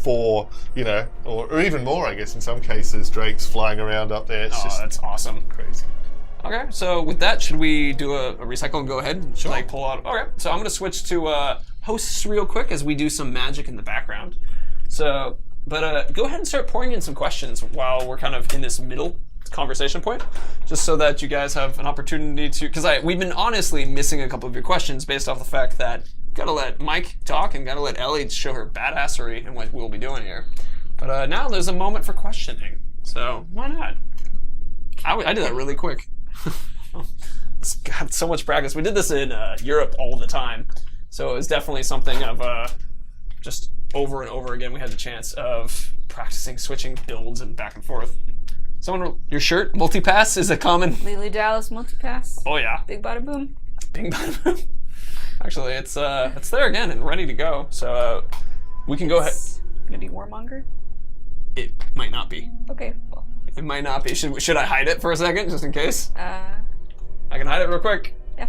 4, or even more, I guess, in some cases, drakes flying around up there. It's just that's awesome. Crazy. Okay, so with that, should we do a recycle and go ahead and like pull out? Okay, so I'm gonna switch to hosts real quick as we do some magic in the background. So, but go ahead and start pouring in some questions while we're kind of in this middle conversation point, just so that you guys have an opportunity to, because we've been honestly missing a couple of your questions based off the fact that gotta let Mike talk and gotta let Ellie show her badassery and what we'll be doing here. But now there's a moment for questioning. So why not? I did that really quick. It's got so much practice. We did this in Europe all the time, so it was definitely something of just over and over again. We had the chance of practicing switching builds and back and forth. Someone, your shirt multipass is a common. Lily Dallas multipass. Oh yeah. Big bada boom. Bing bada boom. Actually, it's there again and ready to go. So we can go ahead. Gonna be Warmonger. It might not be. Okay. Well. It might not be. Should I hide it for a second, just in case? I can hide it real quick. Yeah.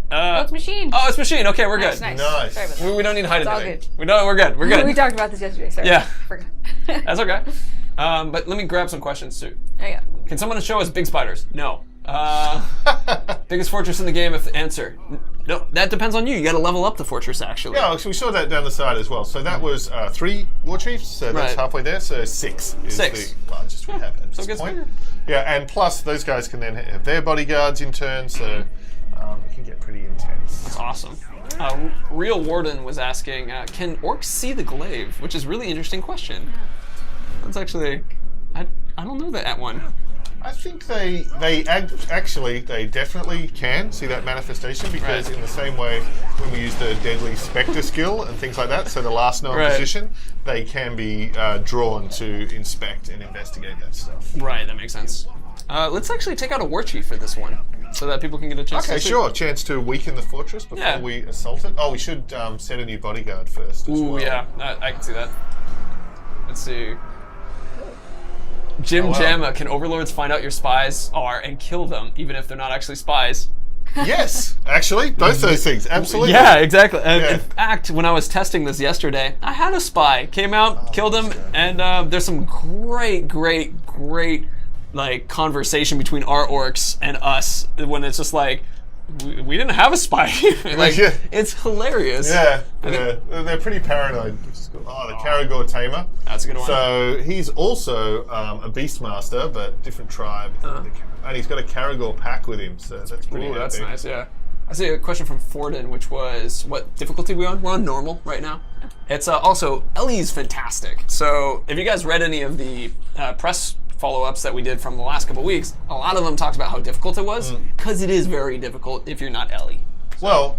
Oh, it's machine. Oh, it's machine. Okay, we're good. Nice. Nice. Sorry about that. We don't need to hide It's all anything. good. We're good. We're good. We talked about this yesterday. Sorry. Yeah. Forgot. That's okay. But let me grab some questions too. There you go. Can someone show us big spiders? No. Biggest fortress in the game? If the answer, no, that depends on you. You got to level up the fortress actually. Yeah, we saw that down the side as well. So that was 3 war chiefs, so that's Right. halfway there. So 6 is Six. the largest we have at So it this gets point. bigger. Yeah, and plus those guys can then have their bodyguards in turn, so it can get pretty intense. That's awesome. Real Warden was asking, can orcs see the glaive? Which is a really interesting question. That's actually, I don't know that one. I think they definitely can see that manifestation because Right. in the same way when we use the deadly spectre skill and things like that, so the last known Right. position, they can be drawn to inspect and investigate that stuff. Right, that makes sense. Let's actually take out a war chief for this one, so that people can get a chance Okay, to see. sure. Chance to weaken the fortress before Yeah. we assault it. Oh, we should set a new bodyguard first as Ooh, well. yeah, I can see that. Let's see. Jim Oh, wow. Jamma, can overlords find out your spies are and kill them, even if they're not actually spies? Yes, actually, both those things, absolutely. Yeah, exactly. And Yeah. in fact, when I was testing this yesterday, I had a spy. Came out, killed him, and there's some great like conversation between our orcs and us when it's just like, we didn't have a spy. Like, Yeah. it's hilarious. Yeah, I think- they're pretty paranoid. Which is cool. Oh, the Karagor Tamer. That's a good one. So he's also a Beastmaster, but different tribe. And he's got a Karagor pack with him, so that's pretty Ooh, that's epic. nice, yeah. I see a question from Forden, which was, what difficulty are we on? We're on normal right now. It's also, Ellie's fantastic. So if you guys read any of the press follow-ups that we did from the last couple weeks, a lot of them talked about how difficult it was, because it is very difficult if you're not Ellie. Well,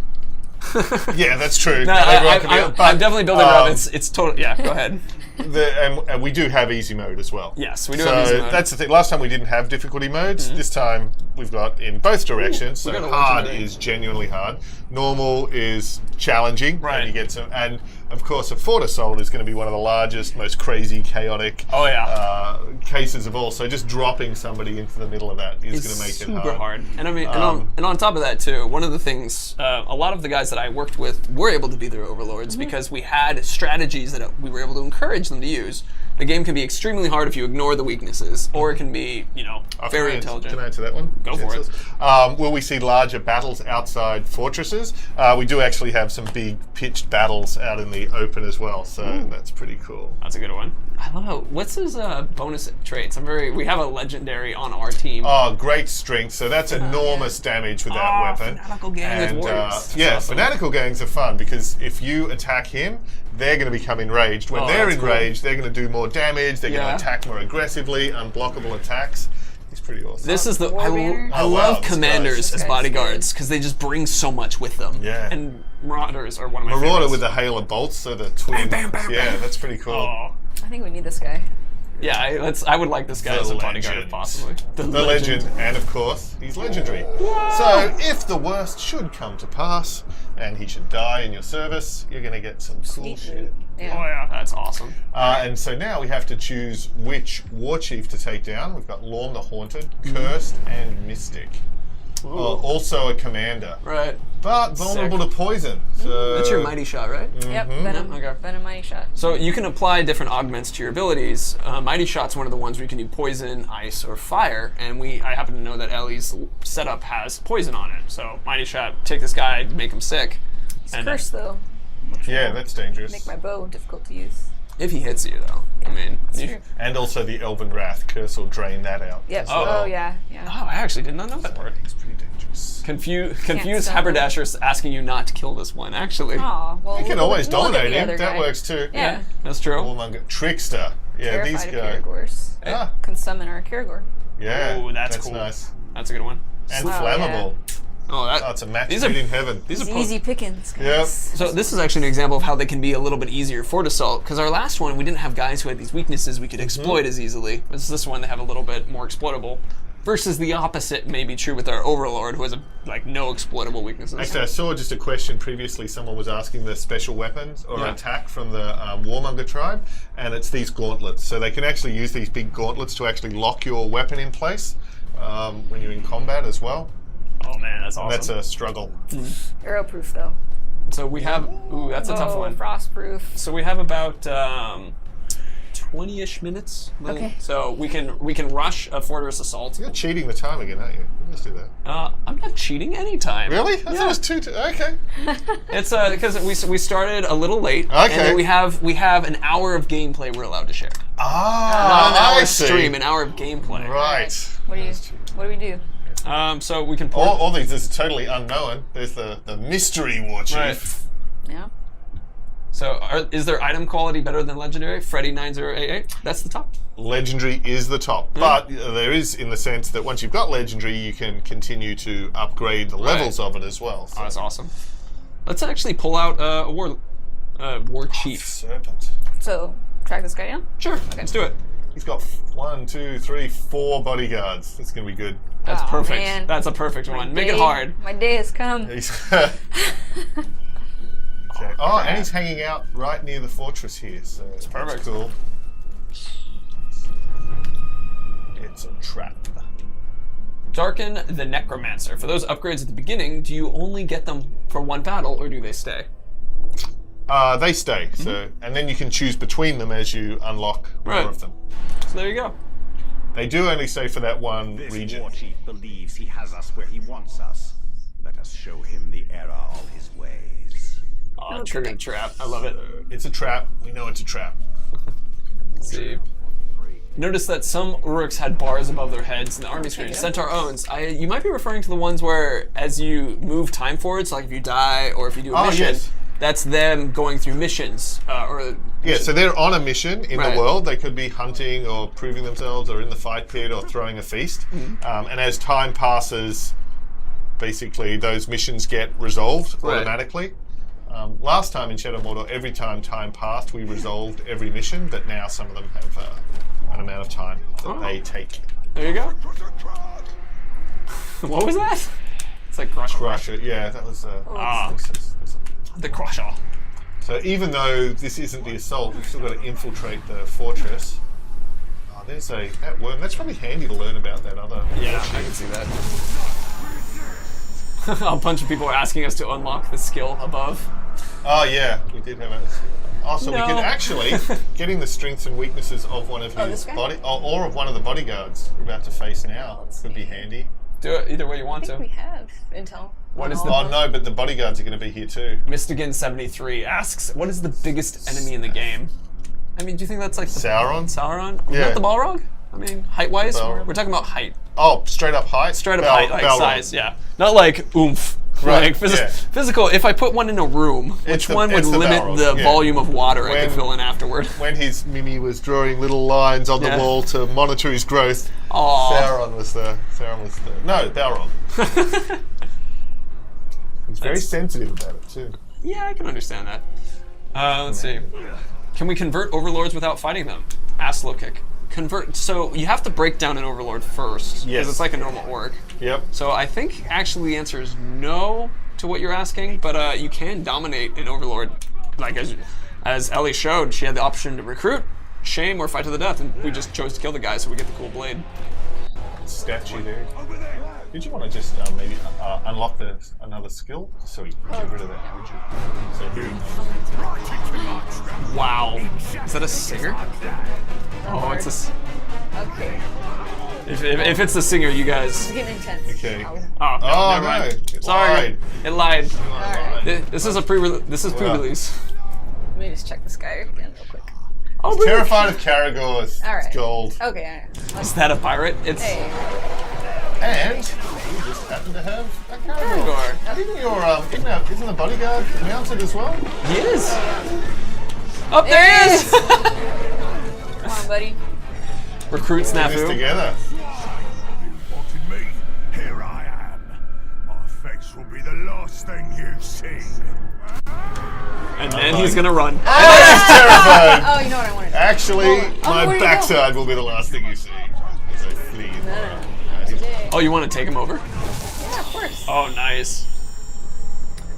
yeah, that's true. No, Not everyone can do it, but, I'm definitely building it up. It's total. Yeah, go ahead. and we do have easy mode as well. Yes, we do have easy mode. That's the thing. Last time we didn't have difficulty modes. This time we've got in both directions. we got So a hard legendary. is genuinely hard. Normal is challenging. Right. And you get some. And of course, a Fort Assault is going to be one of the largest, most crazy, chaotic Oh, yeah. cases of all. So just dropping somebody into the middle of that is going to make it super hard. And I mean, Um, and on top of that too, one of the things, a lot of the guys that I worked with were able to be their overlords because we had strategies that we were able to encourage them to use. The game can be extremely hard if you ignore the weaknesses, or it can be, very intelligent. Can I answer that one? Go for it. Will we see larger battles outside fortresses? We do actually have some big pitched battles out in the open as well, so that's pretty cool. That's a good one. I love how, what's his bonus traits? We have a legendary on our team. Oh, great strength. So that's enormous damage with that weapon. Fanatical gang with And warriors. That's yeah, awesome. fanatical gangs are fun because if you attack him, they're going to become enraged. When they're that's cool. enraged, they're going to do more damage. They're going Yeah. to attack more aggressively, unblockable attacks. He's pretty awesome. This is the Warbanner. I Oh, wow, love this commanders guy's- as This guy's bodyguards because they just bring so much with them. Yeah. And marauders are one of my Marauder favorites. with the hail of bolts, so the twin. Bam, bam, yeah, bam. that's pretty cool. Oh. I think we need this guy. Yeah, I would like this guy The as a bodyguard legend. if possibly. The legend, and of course, he's legendary. So, if the worst should come to pass, and he should die in your service, you're going to get some cool shit. Yeah. Oh yeah, that's awesome. And so now we have to choose which war chief to take down. We've got Lorm the Haunted, Cursed, and Mystic. Also a commander, Right. but vulnerable to poison. So That's your mighty shot, right? Yep. Venom. Okay. Venom mighty shot. So you can apply different augments to your abilities. Mighty Shot's one of the ones where you can do poison, ice, or fire. And I happen to know that Ellie's setup has poison on it. So Mighty Shot, take this guy, make him sick. It's And cursed though. Yeah, that's dangerous. Make my bow difficult to use. if he hits you, though, I mean, True. And also the Elven Wrath curse will drain that out. Yep. as well. Oh yeah. Yeah. Oh, I actually did not know that part. It's pretty dangerous. Confused stop him. haberdasher's asking you not to kill this one. Actually, Aw, well, You can we'll always look at dominate the him. other That guy. works too. Yeah. that's true. Warmonger. Trickster Yeah, these terrified go. of Caragors. Ah, Can summon our Caragor. yeah. Ooh, that's cool. Nice. That's a good one. And Oh, flammable. Oh, that. Oh, it's a match These made are- in heaven. These It's are easy pickings, guys. Yep. So this is actually an example of how they can be a little bit easier for Dassault, because our last one, we didn't have guys who had these weaknesses we could exploit as easily. This one, they have a little bit more exploitable. Versus the opposite may be true with our Overlord, who has like no exploitable weaknesses. Actually, I saw just a question previously. Someone was asking the special weapons or attack from the Warmonger tribe, and it's these gauntlets. So they can actually use these big gauntlets to actually lock your weapon in place when you're in combat as well. Oh man, that's awesome. And that's a struggle. Arrow proof though. So we have, ooh, that's a tough one. Frost proof. So we have about 20-ish minutes. Okay. So we can rush a fortress assault. You're cheating the time again, aren't you? Let's do that. I'm not cheating any time. Really? I thought it was okay. It's because we started a little late, Okay. and then we have an hour of gameplay we're allowed to share. Ah, Not an hour I of see. stream, an hour of gameplay. Right. What do we do? So we can pour. All these is totally unknown. There's the mystery war chief. Right. Yeah. So is there item quality better than legendary? Freddy 9088. That's the top. Legendary is the top, but there is in the sense that once you've got legendary, you can continue to upgrade the levels of it as well. So. Oh, that's awesome. Let's actually pull out a war chief. Serpent. So track this guy down. Sure, let's do it. He's got 1, 2, 3, 4 bodyguards. That's gonna be good. That's Oh, perfect. man. That's a perfect one. Make it Day- hard. My day has come. He's okay. Oh, and he's hanging out right near the fortress here. So it's perfect. Cool. It's a trap. Darken the Necromancer. For those upgrades at the beginning, do you only get them for one battle, or do they stay? They stay. So, and then you can choose between them as you unlock more Right. of them. So there you go. They do only stay for that one This region. war chief believes he has us where he wants us. Let us show him the error of his ways. Oh, triggered trap. I love it. It's a trap. We know it's a trap. Let's see. Notice that some Uruks had bars above their heads in the army screen. Centaur owns. You might be referring to the ones where, as you move time forward, so like if you die or if you do a mission, yes. that's them going through missions. Yeah, so they're on a mission in Right. the world. They could be hunting or proving themselves or in the fight pit or throwing a feast. And as time passes, basically those missions get resolved Right. automatically. Last time in Shadow of Mordor, every time passed, we resolved every mission, but now some of them have an amount of time that they take. There you go. What was that? It's like crush. Crush it, yeah, that was The crusher. So even though this isn't the assault, we've still got to infiltrate the fortress. Oh, there's that worm. That's probably handy to learn about that other. Yeah, I can see that. A bunch of people are asking us to unlock the skill above. Oh yeah, we did have it. Also, we No. could actually getting the strengths and weaknesses of one of this his guy? body, or of one of the bodyguards we're about to face now. Could be handy. Do it either way you want I think we to. have intel. What is on the- all Oh of no, but the bodyguards are going to be here too. Mystigan73 asks, what is the biggest enemy in the game? I mean, do you think that's like the Sauron? Sauron? Yeah. Not the Balrog? I mean, height-wise? Balrog. We're talking about height. Oh, straight up height. Straight up height, like Balrog. size, yeah. Not like oomph. Right, Like yeah. physical, if I put one in a room, which the- one would it's the limit Balrog, the yeah. volume of water I could When- fill in afterward? When his Mimi was drawing little lines on the Yeah. wall to monitor his growth, Aww. Sauron was the no Balrog. He's very sensitive about it too. Yeah, I can understand that. Let's see. Can we convert overlords without fighting them? Ask Low Kick. Convert. So you have to break down an overlord first. Yes. Because it's like a normal orc. Yep. So I think actually the answer is no to what you're asking, but you can dominate an overlord. Like as Ellie showed, she had the option to recruit, shame, or fight to the death, and we just chose to kill the guy so we get the cool blade. Statue there. Did you want to just maybe unlock another skill so we get rid of that? So Wow. Is that a singer? Oh, it's a. Okay. If it's the singer, you guys. It's getting intense. Okay. Oh, Oh, never mind. no, it Sorry, lied. it lied. Alright. This is a pre-release. Let me just check this guy again real quick. Oh, really? Terrified of Caragors. Alright. It's gold. Okay. Is that a pirate? It's Hey. And we just happen to have a Caragor. Caragor. Isn't the bodyguard mounted as well? He is. Oh, there he is. Come on, buddy. Recruit This Snafu. together. Wanted me? Here I am. My face will be the last thing you see. And then he's gonna run. That's terrifying. Oh, you know what I wanted. Actually, Oh, my where'd he go? backside will be the last thing you see. As I flee. Today. Oh, you want to take him over? Yeah, of course. Oh, nice.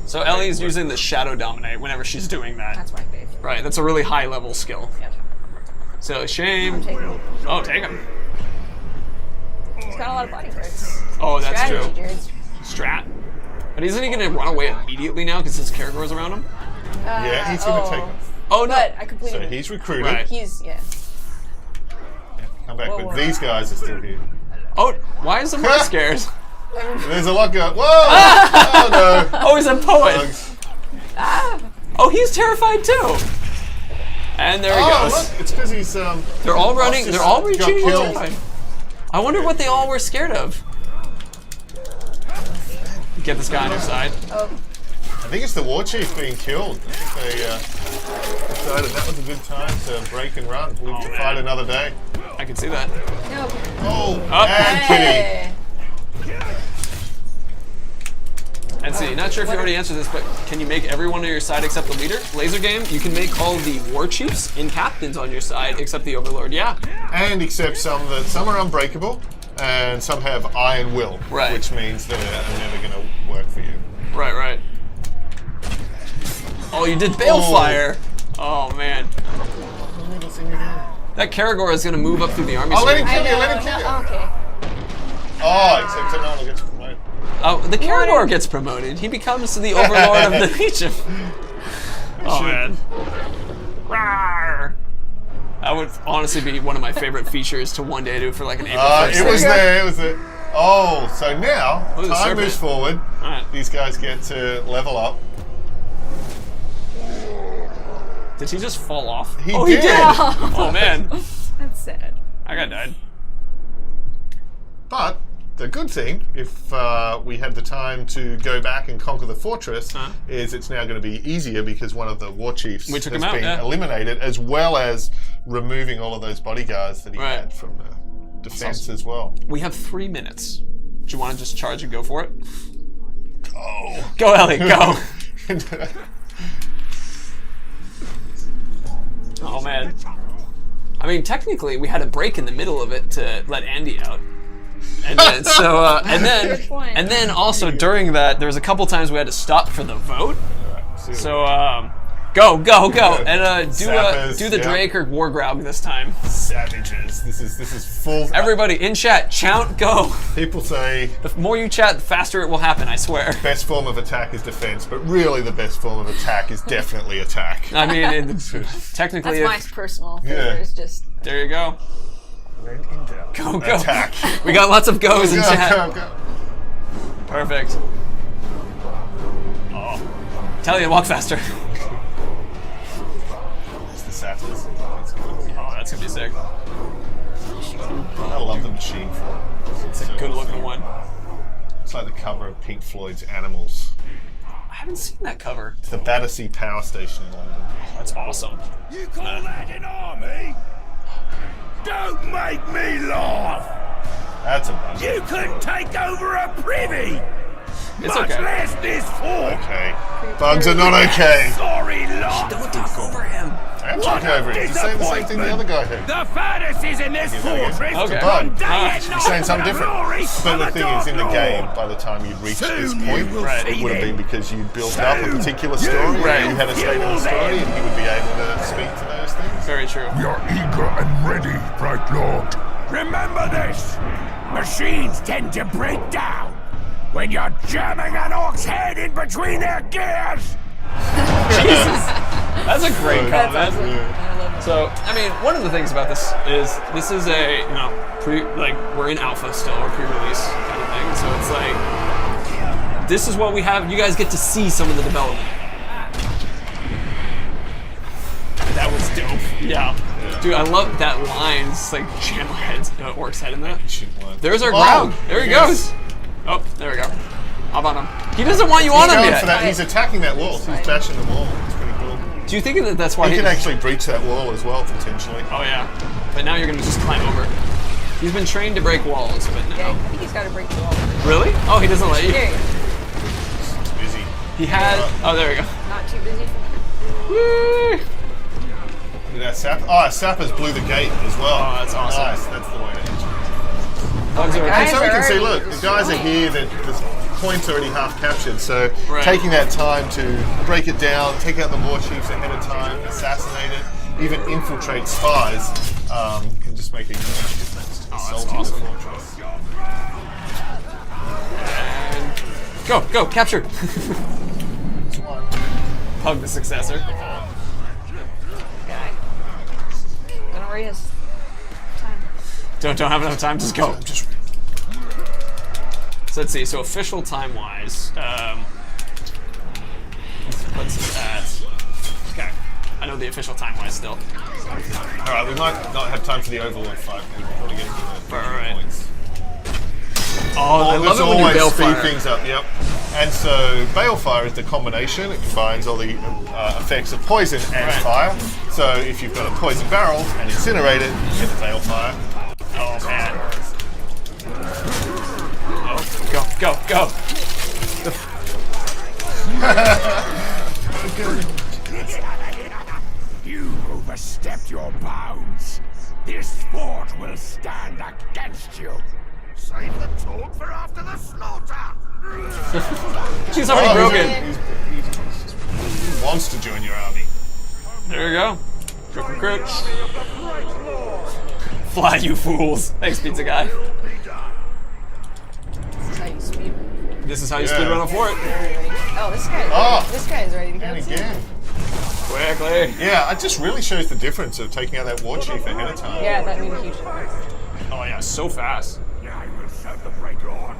So Ellie's using the Shadow Dominate whenever she's doing that. That's my favorite. Right, that's a really high level skill. Yep. So shame. Take him. Oh, take him. He's got a lot of body parts. Oh, that's Strategy, true. Jared. Strat. But isn't he gonna run away immediately now because his Karagor's around him? Yeah, he's gonna take him. Oh no. But I completely. So he's recruited. Right. He's yeah. Come back, Whoa, but whoa. these guys are still here. Oh, why is the more scared? There's a lot going. Whoa! Oh no! Oh, he's a poet. Bugs. Oh, he's terrified too. And there he Oh, goes. look! It's because he's They're all running. just They're all got retreating. killed. Terrified. I wonder what they all were scared of. Get this guy on your side. Oh, I think it's the war chief being killed. I think they decided that was a good time to break and run. We'll Oh, man. fight another day. I can see that. no. Oh, Up. and Kitty. Hey. And see, not sure if you already answered this, but can you make everyone on your side except the leader? Laser game, you can make all the war chiefs and captains on your side except the overlord. Yeah. And except some are unbreakable, and some have iron will, Right. which means they're never going to work for you. Right, right. Oh, you did Balefire. Oh man. That Karagor is gonna move up through the army. Oh, let him soon. kill you, I let him know. kill you. No, okay. Oh, except Tonal gets promoted. Oh, the Karagor gets promoted. He becomes the overlord of the Legion. Oh man. Rawr. That would honestly be one of my favorite features to one day do for like an April 1st. It was there, it was there. Oh, so now, Oh, the time serpent. moves forward. Alright. These guys get to level up. Did he just fall off? He oh, did. he did. Oh man. That's sad. I got died. But the good thing, if we had the time to go back and conquer the fortress, is it's now going to be easier because one of the war chiefs We has took him out, been yeah. eliminated, as well as removing all of those bodyguards that he Right. had from the defense as well. We have 3 minutes. Do you want to just charge and go for it? Oh. Go, Ellie, go. Oh man. I mean, technically, we had a break in the middle of it to let Andy out, and then Good point. and then also during that, there was a couple times we had to stop for the vote. So go, and Sappers, do the yeah. Drake or Wargrab this time. Savages. This is full. Everybody in chat, chant, go. People say The more you chat, the faster it will happen. I swear. best form of attack is defense, but really the best form of attack is definitely attack. I mean, technically, That's my personal Yeah. favorite. Is just there you go. When in doubt, Go, go. attack. We got lots of goes in Go, chat. go, go. Perfect. Oh. Tell you to walk faster. It's the Sappers. Oh, that's gonna be sick. I love the machine form. It's a good looking one. It's like the cover of Pink Floyd's Animals. I haven't seen that cover. It's the Battersea Power Station in London. That's awesome. You call that an army? Don't make me laugh! That's amazing. You could take over a privy! It's much okay. less this fort! Okay. Bugs are not okay. Sorry, lot! Don't talk over him. I'm talking over it. He's saying the same thing the other guy had. The fantasies in this Yeah, there you go. fortress Okay. one day Ah, and he's night saying something for the different. glory But of the the thing Dark is, in the Lord. game, by the time you'd reached this Soon point, you will Right. it see would have him. been because you'd built up a particular story, Right. and you had a statement of the story, and he would be able to speak to those things. Very true. You're eager and ready, Bright Lord. Remember this. Machines tend to break down when you're jamming an orc's head in between their gears. Jesus. That's a great that's comment. awesome. I love it. So, I mean, one of the things about this is a, we're in alpha still, or pre-release kind of thing. So it's like, this is what we have. You guys get to see some of the development. That was dope. Yeah. Dude, I love that line. It's like channel heads, orc's head in that. There's our ground. There he goes. Oh, there we go. How about him? He doesn't want you on He's him going yet. for that. He's attacking that wall. He's bashing the wall. It's pretty cool. Do you think that that's why He can actually breach that wall as well, potentially. Oh yeah, but now you're gonna just climb over. He's been trained to break walls, but Yeah, now. I think he's got to break the wall. Really? Oh, he doesn't let you. There you go. He's busy. He had. Oh, there we go. Not too busy for me. Woo! Look at that sap. Oh, sappers blew the gate as well. Oh, that's awesome. Nice. That's the way to enter. Bugs are- guys And so we can see, are look, already the guys are destroying. here, the point's already half captured, so Right. taking that time to break it down, take out the war chiefs ahead of time, assassinate it, even infiltrate spies, can just make a huge difference to assaulting awesome. the fortress. And go, capture. It's one. Hug the successor. Guy. Gonna worry his time. Don't have enough time. Just go. Just So let's see. So official time wise, what's that? Okay, I know the official time wise still. all right. We might not have time for the Overlord fight. We can probably get into the Right. points. Oh, I love Let's it when you always speed balefire. things up. Yep. And so balefire is the combination. It combines all the effects of poison and Right. fire. So if you've got a poison barrel and incinerate it, you get the balefire. Oh man. Oh, go. You overstepped your bounds. This fort will stand against you. Save the talk for after the slaughter. She's already broken. He wants to join your army. There we go. Recruit. Fly, you fools. Thanks, pizza guy. This is how you speed. This is how you Yeah. speed run a fort. Oh, this guy. Oh. This guy is ready to go And too. again. Quickly. Yeah, it just really shows the difference of taking out that war chief ahead of time. Yeah, that made a huge difference. Oh yeah, so fast. I will set the break on.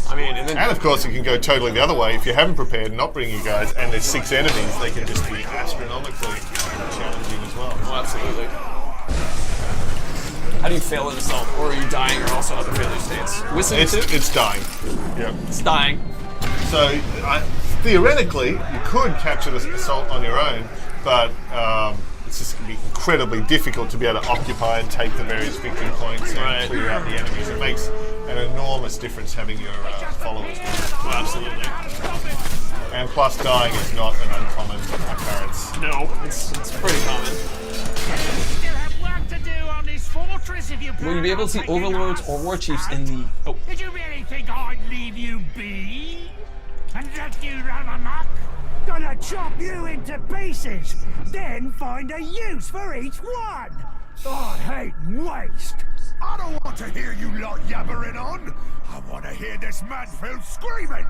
I mean, and then And of course, it can go totally the other way. If you haven't prepared and not bring you guys, and there's 6 enemies, they can just be astronomically challenging as well. oh, absolutely. How do you fail an assault, or are you dying, or also other failure states? Whistling too? It's dying. Yep. It's dying. So theoretically, you could capture this assault on your own, but it's just going to be incredibly difficult to be able to occupy and take the various victory points and Right. clear out the enemies. It makes an enormous difference having your followers with you. Oh, absolutely. And plus, dying is not an uncommon occurrence. No, it's pretty common. Still have work to do on this fortress if you Will you be able to see overlords or war chiefs in the? Oh, Did you really think I'd leave you be? And let you run amok? Gonna chop you into pieces, then find a use for each one! I hate waste! I don't want to hear you lot yabbering on! I want to hear this manfield screaming!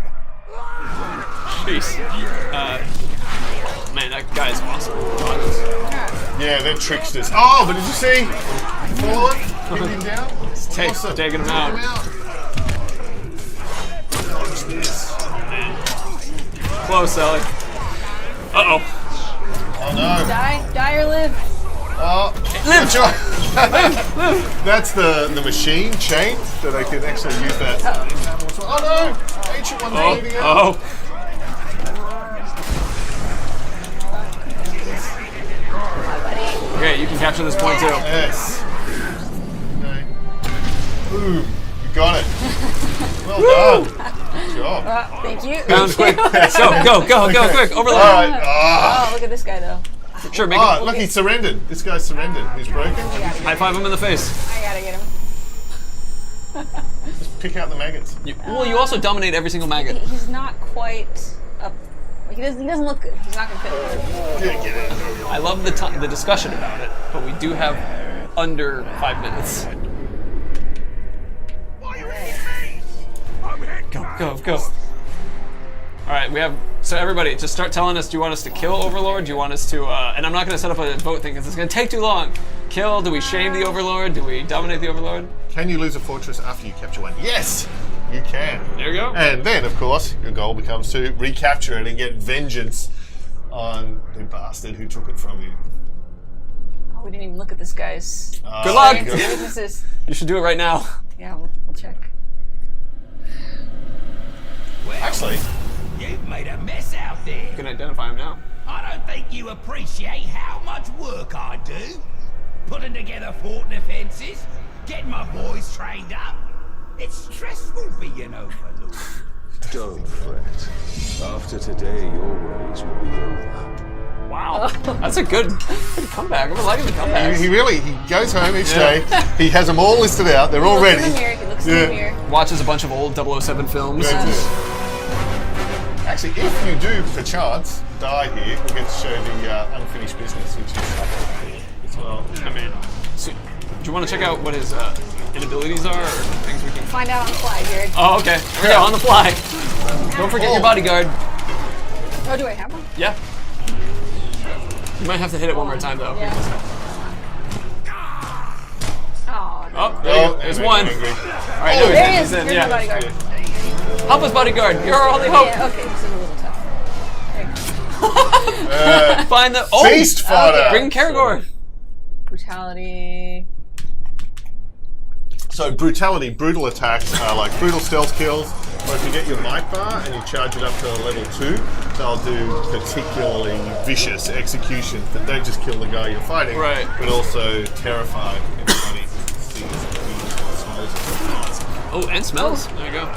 jeez. Man, that guy's awesome. Yeah, they're tricksters. Oh, but did you see? Fallen, hit him down. Awesome. Taking him out. Watch this. Close, Ellie. Uh-oh. Oh no. Die or live. Oh, live. That's the machine chain that I can actually use that. Oh no! Ancient one's leaving out. Oh. Okay, you can capture this point too. Yes. Okay. Boom. You got it. Well done. Good job. Thank you. Round quick. Go, quick. Overload. All right. Ah. Oh, look at this guy though. Sure, make Oh, it. look, he surrendered. This guy's surrendered. He's broken. High five him in the face. I gotta get him. Just pick out the maggots. Well, you also dominate every single maggot. He's not quite up. Like he doesn't look good. He's not gonna fit. Get it. I love the discussion about it, but we do have under 5 minutes. Why you hitting me? I'm hit. Go. All right, we have. So everybody, just start telling us. Do you want us to kill Overlord? Do you want us to? And I'm not going to set up a vote thing because it's going to take too long. Kill? Do we shame the Overlord? Do we dominate the Overlord? Can you lose a fortress after you capture one? Yes, you can. There you go. And then, of course, your goal becomes to recapture it and get vengeance on the bastard who took it from you. Oh, we didn't even look at this guy's Good luck. there you go. weaknesses. You should do it right now. Yeah, we'll check. Actually, You've made a mess out there. You can identify him now. I don't think you appreciate how much work I do. Putting together fort defenses, getting my boys trained up. It's stressful being overlord. Don't fret. After today, your worries will be over. Wow, that's a good comeback. I'm liking the comeback. He goes home each day. He has them all listed out. They're all ready. He looks in the mirror. Watches a bunch of old 007 films. Actually, if you do, for chance, die here, we'll get to show the unfinished business, which is as well. I mean, so, do you want to check out what his inabilities are, or things we can Find out on the fly, Jared. Oh, okay. Here we go, on the fly. Don't forget your bodyguard. Oh, do I have one? Yeah. You might have to hit it one more time, though. Yeah. Oh, no. Oh, there you go. There's one. All right, no, There he he's is. in. There's Yeah. my bodyguard. Help us, bodyguard. You're our only hope. Yeah, okay, this is a little tough. There you go. Find the Beast fodder. Bring Karagor. Brutality. So brutality, brutal attacks are like brutal stealth kills, or if you get your might bar and you charge it up to level 2, they'll do particularly vicious executions that don't just kill the guy you're fighting, Right. but also terrify everybody who sees and smells it. Oh, and smells. There you go.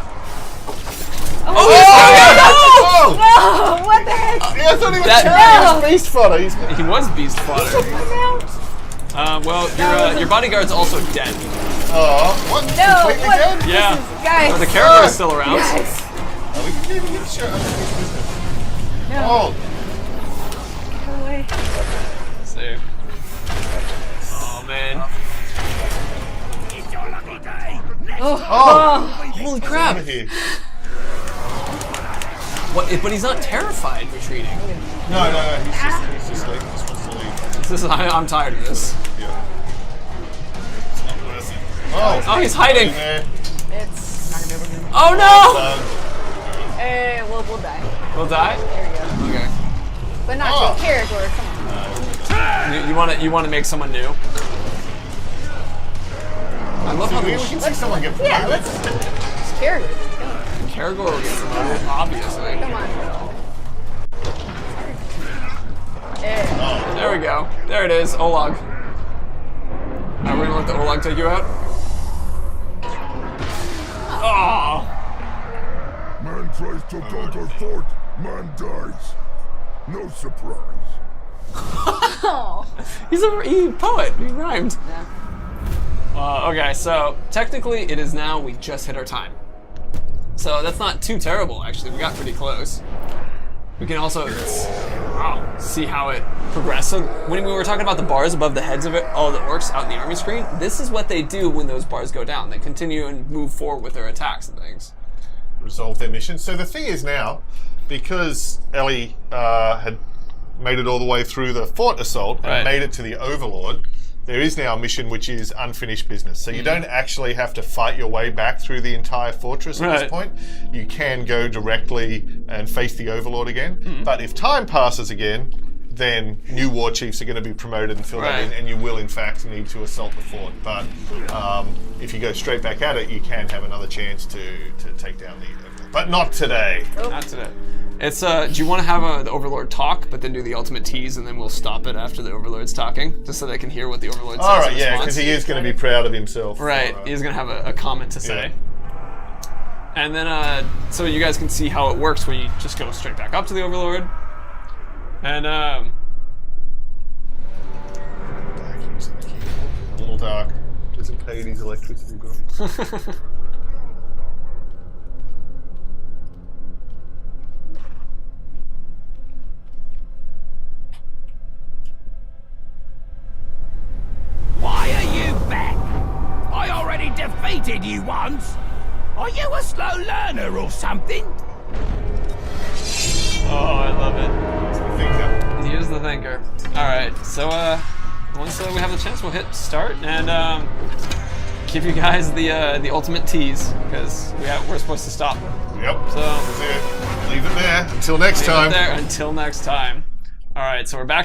Oh! Oh, what the heck? Yeah, I thought he was That- carrying his beast fodder. He's He was beast fodder. Well, your bodyguard's also dead. what? No, Completely what? dead? Yeah. Guys. But the Karagor is still around. Guys. Oh, we can even get a shot unfinished business. No. Oh, Go away. See. Oh man. It's your lucky day. oh, Holy crap! out of here. What? But he's not terrified retreating. No, he's just like, he just wants to leave. I'm tired of this. Yeah. It's not worth it. Oh, Oh, he's hiding. there. It's not gonna be able to. Oh no! We'll die. We'll die. There we go. Okay. But not Oh. to Karagor. Come on. You want to make someone new? I love how We the can see someone get Yeah, promoted. let's. It's Karagor. Come on. Karagor will get promoted, obviously. Come on. There we go. There it is. Olag. Now we're gonna let the Olag take you out. Oh. Man tries to conquer fort, man dies. No surprise. Oh. He's a poet. He rhymed. Okay, so technically it is now. We just hit our time. So that's not too terrible, actually. We got pretty close. We can also see how it progressed. So when we were talking about the bars above the heads of all the orcs out in the army screen, this is what they do when those bars go down. They continue and move forward with their attacks and things. Resolve their mission. So the thing is now, because Ellie had made it all the way through the fort assault and Right. made it to the Overlord, there is now a mission which is unfinished business. So you don't actually have to fight your way back through the entire fortress at this Right. point. You can go directly and face the Overlord again. But if time passes again, then new war chiefs are going to be promoted and fill that Right. in, and you will in fact need to assault the fort. But if you go straight back at it, you can have another chance to take down the Overlord. But not today. Not today. It's do you want to have the Overlord talk, but then do the ultimate tease, and then we'll stop it after the Overlord's talking, just so they can hear what the Overlord says. All right, in yeah, response? because he is going to be proud of himself. Right, he's gonna have a comment to say. And then, so you guys can see how it works when you just go straight back up to the Overlord. And, A little dark. Doesn't pay his electricity bill. Why are you back? I already defeated you once. Are you a slow learner or something? oh, I love it. Thinker. He is the thinker. Alright, so, once we have the chance, we'll hit start and, give you guys the ultimate tease, because we're supposed to stop. Yep. So, That's it. Leave it there. Until next time. there until next time. Alright, so we're back to